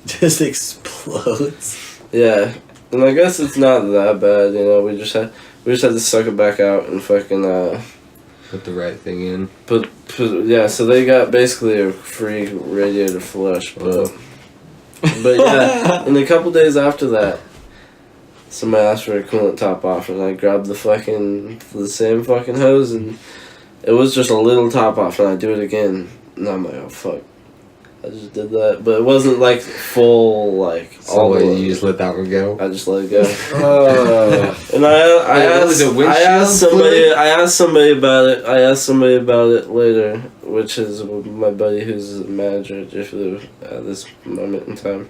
Just explodes. Yeah. And I guess it's not that bad, you know, we just had to suck it back out and fucking put the right thing in. Put yeah, so they got basically a free radiator flush, but yeah, and a couple days after that, somebody asked for a coolant top off, and I grabbed the same fucking hose, and it was just a little top off, and I do it again, and I'm like, oh fuck, I just did that, but it wasn't like full, like so all the way. You just let that one go. I just let it go. And I asked somebody about it. I asked somebody about it later, which is my buddy who's the manager at Jiffy at this moment in time.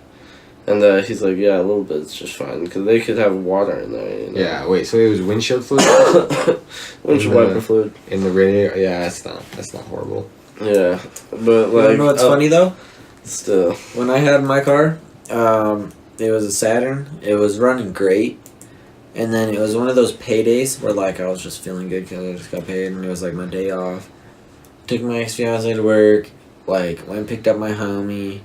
And he's like, yeah, a little bit, it's just fine, because they could have water in there, you know? Yeah, wait, so it was windshield fluid? Windshield wiper fluid. In the radiator? Yeah, that's not horrible. Yeah, but like... You know what's funny, though? Still. When I had my car, it was a Saturn, it was running great, and then it was one of those paydays where, like, I was just feeling good because I just got paid, and it was, like, my day off. Took my ex-fiance to work, like, went and picked up my homie,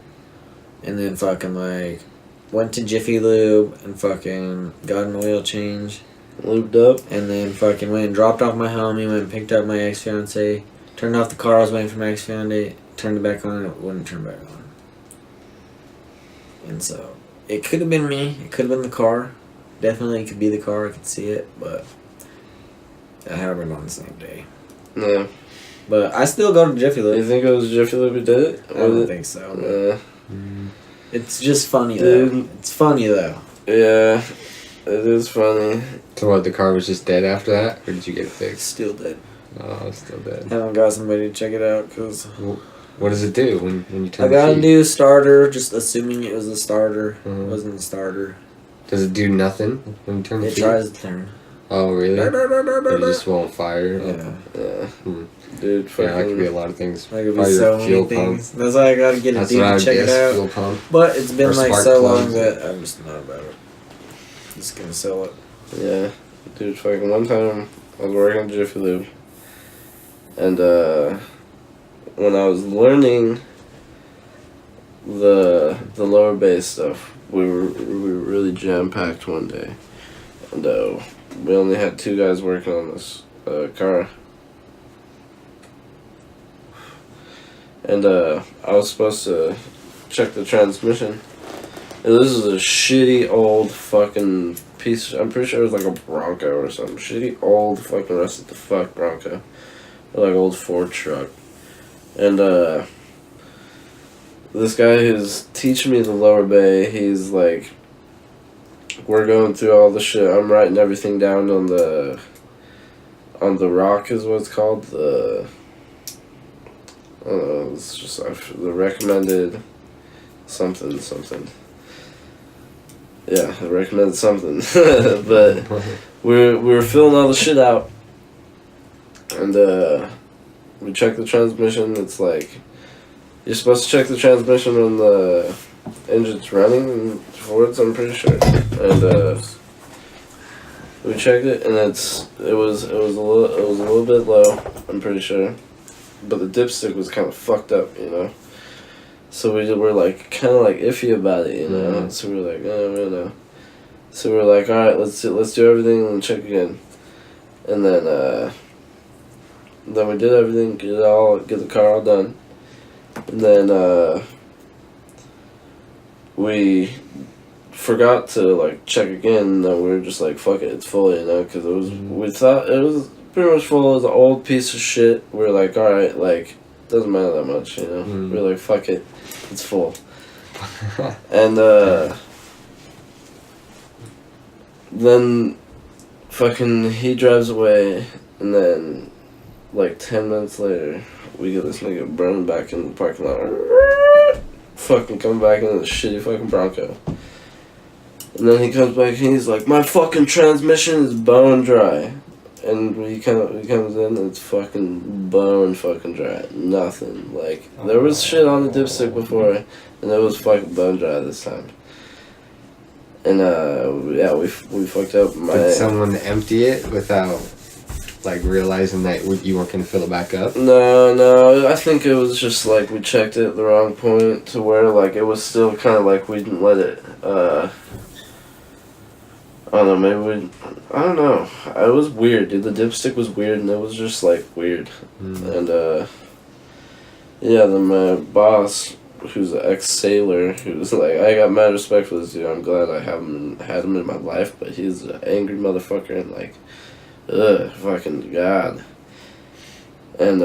and then fucking, like... Went to Jiffy Lube and fucking got an oil change. Lubed up. And then fucking went and dropped off my homie, went and picked up my ex-fiance. Turned off the car, I was waiting for my ex-fiance. Turned it back on and it wouldn't turn back on. And so, it could have been me. It could have been the car. Definitely could be the car, I could see it. But it happened on the same day. Yeah. But I still go to Jiffy Lube. You think it was Jiffy Lube who did it? I don't think so. It's just funny, though. It's funny, though. Yeah, it is funny. So what, the car was just dead after that? Or did you get it fixed? Still dead. Oh, it's still dead. Haven't got somebody to check it out, because... What does it do when you turn I got a new starter, just assuming it was a starter. It wasn't a starter. Does it do nothing when you turn the key? It tries to turn. Oh, really? It just won't fire? Yeah. Dude, fucking... Yeah, that could be a lot of things. That could be so many things. That's why I gotta get a dude to check it out. Fuel pump. But it's been like so long that I'm just not about it. Just gonna sell it. Yeah. Dude, fucking one time I was working at Jiffy Lube. And when I was learning the lower bass stuff, we were really jam-packed one day. And we only had 2 guys working on this car. And I was supposed to check the transmission. And this is a shitty old fucking piece. I'm pretty sure it was like a Bronco or something. Shitty old fucking rusted the fuck Bronco. Or like old Ford truck. And this guy who's teaching me the lower bay, he's like, we're going through all the shit. I'm writing everything down on the rock is what it's called. The I don't know, it's just the recommended something. Yeah, the recommended something. But we were filling all the shit out, and we checked the transmission. It's like you're supposed to check the transmission when the engine's running forwards, I'm pretty sure. And we checked it, and it was a little bit low, I'm pretty sure. But the dipstick was kind of fucked up, you know. So we were like kind of like iffy about it, you know. Mm-hmm. So we were like, oh, we know. So we were like, all right, let's do everything and check again. And then we did everything, get the car all done. And then we forgot to like check again. And then we were just like, fuck it, it's full, you know, because it was we thought it was pretty much full. It was an old piece of shit. We were like, all right, like doesn't matter that much, you know. We were like, fuck it, it's full. And then fucking he drives away, and then like 10 minutes later, we get this nigga burning back in the parking lot. Fucking come back in the shitty fucking Bronco. And then he comes back and he's like, my fucking transmission is bone dry. And he comes in and it's fucking bone fucking dry. Nothing. Like, there was shit on the dipstick before, and it was fucking bone dry this time. And yeah, we fucked up. Did someone empty it without like realizing that you weren't gonna fill it back up? No, I think it was just like we checked it at the wrong point to where like it was still kind of like we didn't let it. I don't know. I don't know. It was weird, dude. The dipstick was weird, and it was just like weird. And yeah, then my boss, who's an ex-sailor, who's like, I got mad respect for this dude. I'm glad I had him in my life, but he's an angry motherfucker and like, fucking God. And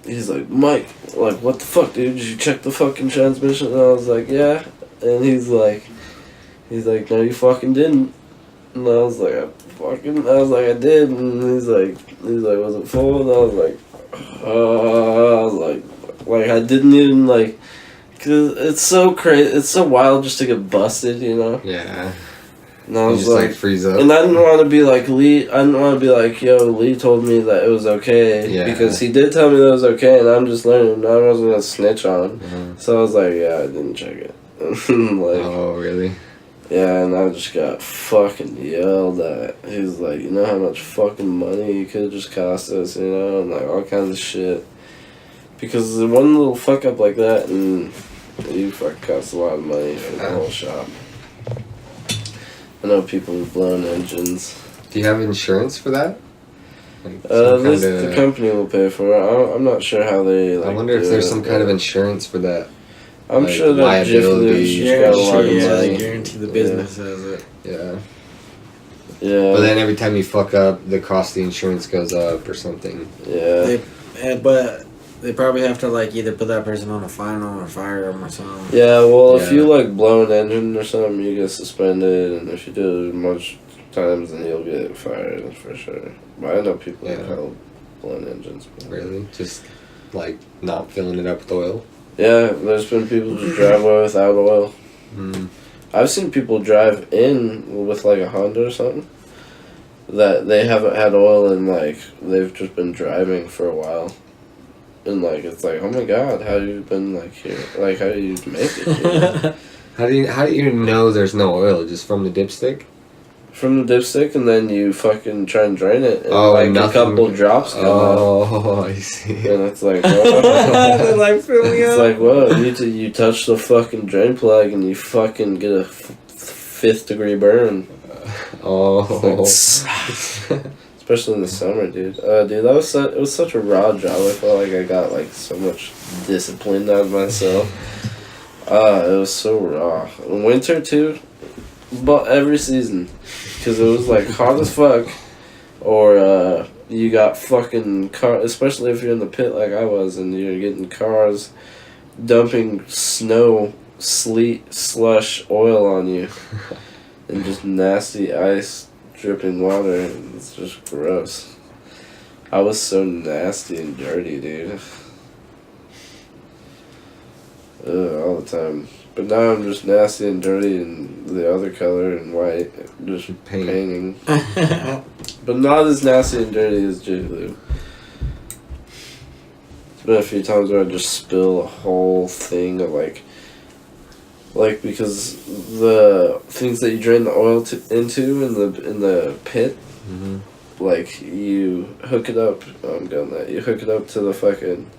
he's like, Mike, like, what the fuck, dude? Did you check the fucking transmission? And I was like, yeah. And he's like, no, you fucking didn't. And I was like, I did. And he's like, was it full? And I was like, I didn't even like, cause it's so crazy, it's so wild just to get busted, you know? Yeah. And I was just like freeze up. And I didn't want to be like Lee. I didn't want to be like, yo, Lee told me that it was okay. Yeah. Because he did tell me that it was okay, and I'm just learning. I wasn't gonna snitch on him. So I was like, yeah, I didn't check it. Like, oh, really? Yeah, and I just got fucking yelled at. He was like, you know how much fucking money you could have just cost us, you know, and like all kinds of shit. Because one little fuck up like that, and you fucking cost a lot of money for the whole shop. I know people who've blown engines. Do you have insurance for that? Like the company will pay for it. I'm not sure how they. Like, I wonder if there's some kind of insurance for that. I'm like, sure that liability. They guarantee the business has it. Yeah. Yeah. But then every time you fuck up, the cost of the insurance goes up or something. Yeah. But they probably have to like either put that person on a fine or fire them or something. Yeah. Well, if you like blow an engine or something, you get suspended, and if you do it much times, then you'll get fired for sure. But I know people who have blown engines. Really? Just like not filling it up with oil? Yeah, there's been people who drive away without oil. I've seen people drive in with like a Honda or something that they haven't had oil and like they've just been driving for a while. And like it's like, oh my God, how you been like here? Like how do you make it? You know? How do you know there's no oil? Just from the dipstick? From the dipstick, and then you fucking try and drain it, and like nothing. A couple drops come out. I see. And it's like, whoa. It's like, whoa, you touch the fucking drain plug and you fucking get a 5th degree burn. Oh. Especially in the summer, dude. Dude, it was such a raw job. I felt like I got like so much discipline out of myself. It was so raw. Winter too, but every season, because it was like hot as fuck, or you got fucking car. Especially if you're in the pit like I was, and you're getting cars dumping snow, sleet, slush, oil on you, and just nasty ice dripping water. It's just gross. I was so nasty and dirty, dude. All the time. But now I'm just nasty and dirty and the other color and white, just painting. But not as nasty and dirty as Jiggly. There's been a few times where I just spill a whole thing of like because the things that you drain the oil into in the pit, like you hook it up. Oh, I'm doing that. You hook it up to the fucking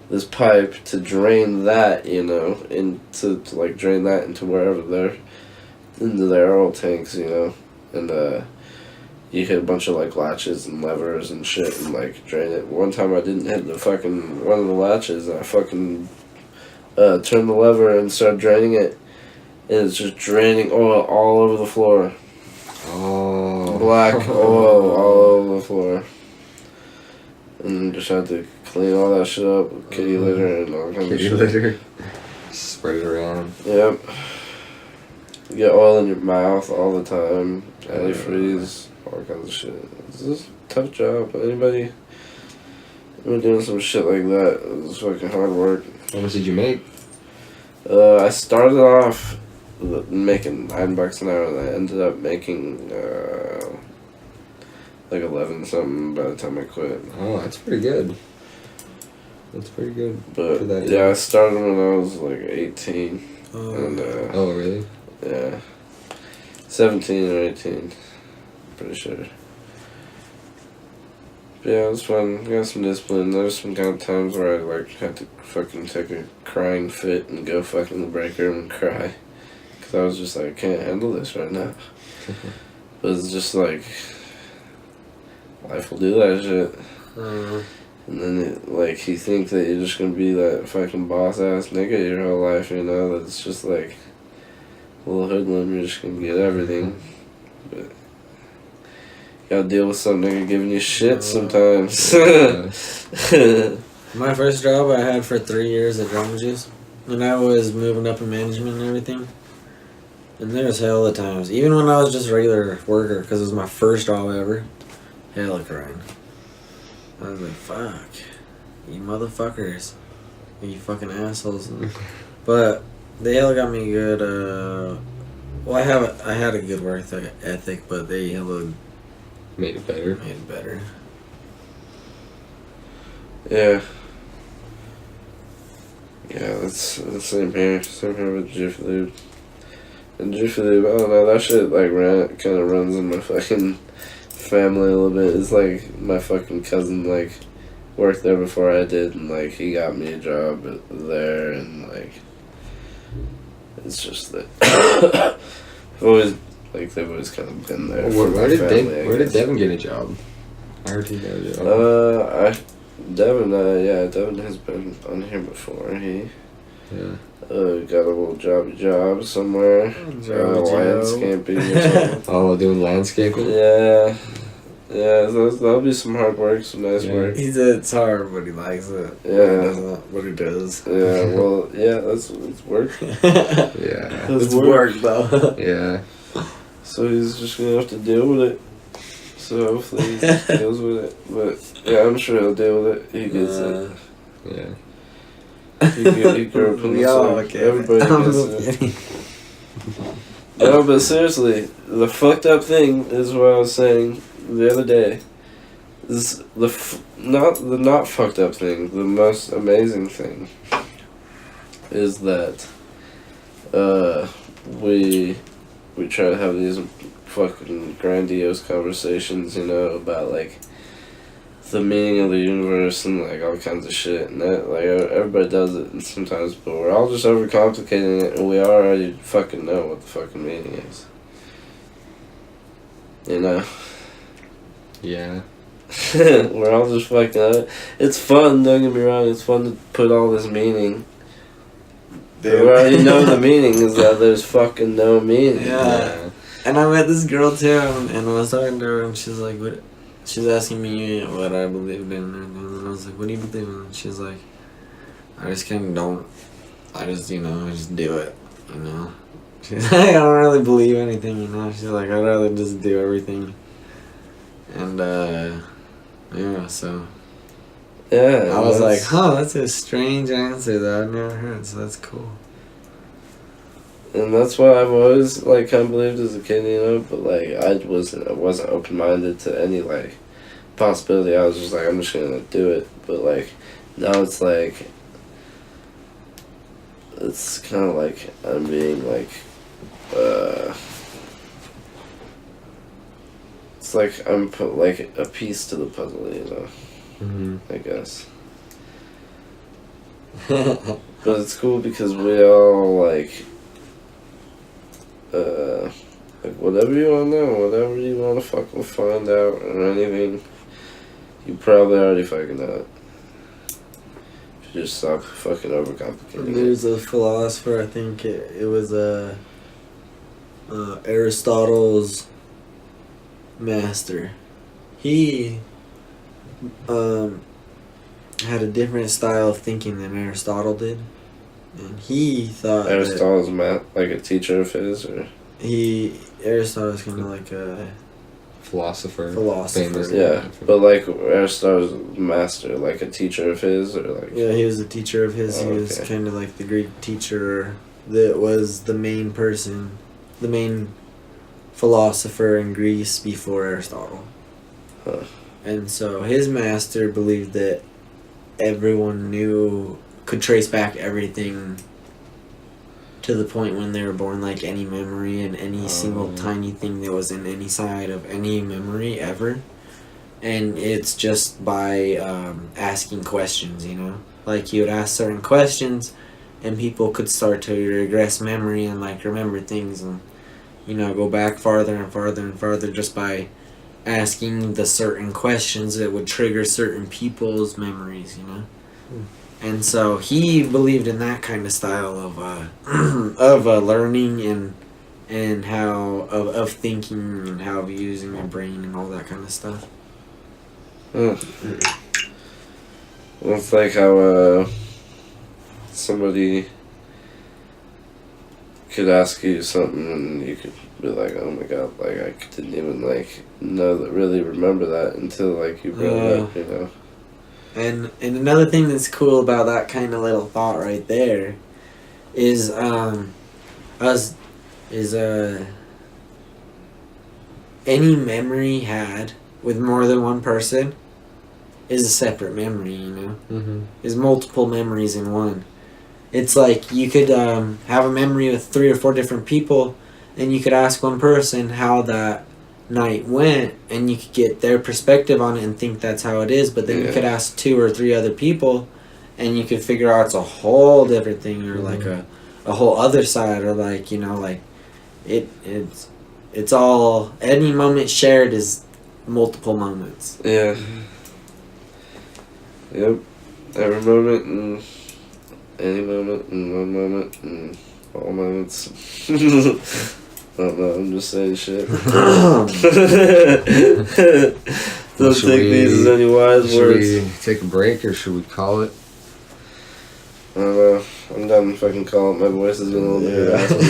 this pipe to drain that, you know, into to like drain that into wherever they're into their oil tanks, you know, and you hit a bunch of like latches and levers and shit and like drain it. One time I didn't hit the fucking one of the latches. And I fucking turned the lever and started draining it, and it's just draining oil all over the floor. Oh. Black oil all over the floor. And just had to clean all that shit up with kitty litter and all kinds of shit. Kitty litter. Spread it around. Yep. You get oil in your mouth all the time. Antifreeze, all kinds of shit. It's just a tough job. Anybody doing some shit like that, it's fucking hard work. How much did you make? I started off making $9 an hour, and I ended up making like 11 something by the time I quit. Oh, that's pretty good. That's pretty good. But for that yeah, I started when I was like 18. Oh, And oh, really? yeah, 17 or 18, pretty sure. But yeah, it was fun. Got some discipline. There's some kind of times where I like had to fucking take a crying fit and go fucking the break room and cry. Cause I was just like, I can't handle this right now. But it's just like, life will do that shit. And then like you think that you're just gonna be that fucking boss ass nigga your whole life, you know, that's just like a little hoodlum, you're just gonna get everything. But you gotta deal with some nigga giving you shit sometimes. My first job I had for 3 years at Drum Juice, and I was moving up in management and everything. And there was hell of times, even when I was just a regular worker, because it was my first job ever. Hella crying. I was like, fuck, you motherfuckers, you fucking assholes. But they hella got me good. Well, I had a good work ethic, but they hella made it better. Made it better. Yeah. Yeah, that's the same here. Same here with Jiffy Lube. And Jiffy Lube, I don't know, that shit like kind of runs in my fucking family a little bit. It's like my fucking cousin like worked there before I did, and like he got me a job there, and like it's just that they've always kind of been there. Where did Devin get a job? I heard he got a job. Devin has been on here before. He got a little job somewhere. Landscaping or something. Oh, doing landscaping? Yeah. Yeah, that'll be some hard work, some nice work. He said it's hard, but he likes it. Yeah. What he does. Yeah, well, yeah, it's work. Yeah. It's work, though. Yeah. So he's just gonna have to deal with it. So hopefully he deals with it. But yeah, I'm sure he'll deal with it. He gets it. Yeah. He grew up in the same. Everybody gets it. No, but seriously, the fucked up thing is what I was saying the other day. Is not fucked up thing. The most amazing thing is that we try to have these fucking grandiose conversations, you know, about like the meaning of the universe and like all kinds of shit, and that like everybody does it sometimes, but we're all just overcomplicating it, and we already fucking know what the fucking meaning is. You know? Yeah. We're all just fucking up. It's fun, don't get me wrong, it's fun to put all this meaning. But we already know the meaning is that there's fucking no meaning. Yeah. And I met this girl too, and I was talking to her, and she's like, "What?" She's asking me what I believed in, and I was like, "What do you believe in?" And she's like, "I just kind of don't. I just, I just do it, you know." She's like, "I don't really believe anything, you know." She's like, "I'd rather just do everything." And yeah, so. Yeah. I was like, "Huh, that's a strange answer that I've never heard. So that's cool." And that's what I've always like kind of believed as a kid, you know. But like I wasn't open minded to any like possibility. I was just like, I'm just gonna do it. But like now it's like it's kind of like I'm being like it's like I'm put like a piece to the puzzle, you know. Mm-hmm. I guess. But it's cool because we all like whatever you want to know, whatever you want to fucking find out or anything, you probably already fucking know it. If you just stop fucking overcomplicating There's a philosopher, I think it was Aristotle's master. He had a different style of thinking than Aristotle did. And he thought Aristotle's like a teacher of his, or Aristotle's kind of like a philosopher. Famous. yeah, but like Aristotle's master, like a teacher of his, or like he was a teacher of his. He was kind of like the Greek teacher that was the main person, the main philosopher in Greece before Aristotle. Huh. And so his master believed that everyone could trace back everything to the point when they were born, like any memory and any single tiny thing that was in any side of any memory ever. And it's just by asking questions, you know? Like you would ask certain questions and people could start to regress memory and like remember things and, go back farther and farther and farther just by asking the certain questions that would trigger certain people's memories, you know? And so he believed in that kind of style of learning and how of thinking and how of using your brain and all that kind of stuff. Well, it's like how somebody could ask you something and you could be like, oh my god, like I didn't even like really remember that until like you brought it up, you know. And another thing that's cool about that kind of little thought right there is any memory had with more than one person is a separate memory, you know? Mm-hmm. Is multiple memories in one. It's like you could have a memory with 3 or 4 different people and you could ask one person how that night went and you could get their perspective on it and think that's how it is, but then you could ask 2 or 3 other people and you could figure out it's a whole different thing or like a whole other side or like, like it's all, any moment shared is multiple moments. Yeah. Yep. Every moment and any moment and one moment and all moments. I don't know, I'm just saying shit. Don't take these as any wise words. Should we take a break or should we call it? I don't know. I'm done fucking calling. My voice is getting a little bit raspy.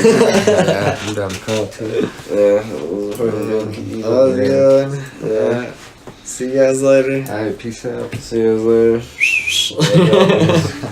Yeah, I'm down to call it too. Yeah, it was fucking good. That was good. Yeah. See you guys later. Alright, peace out. See you guys later.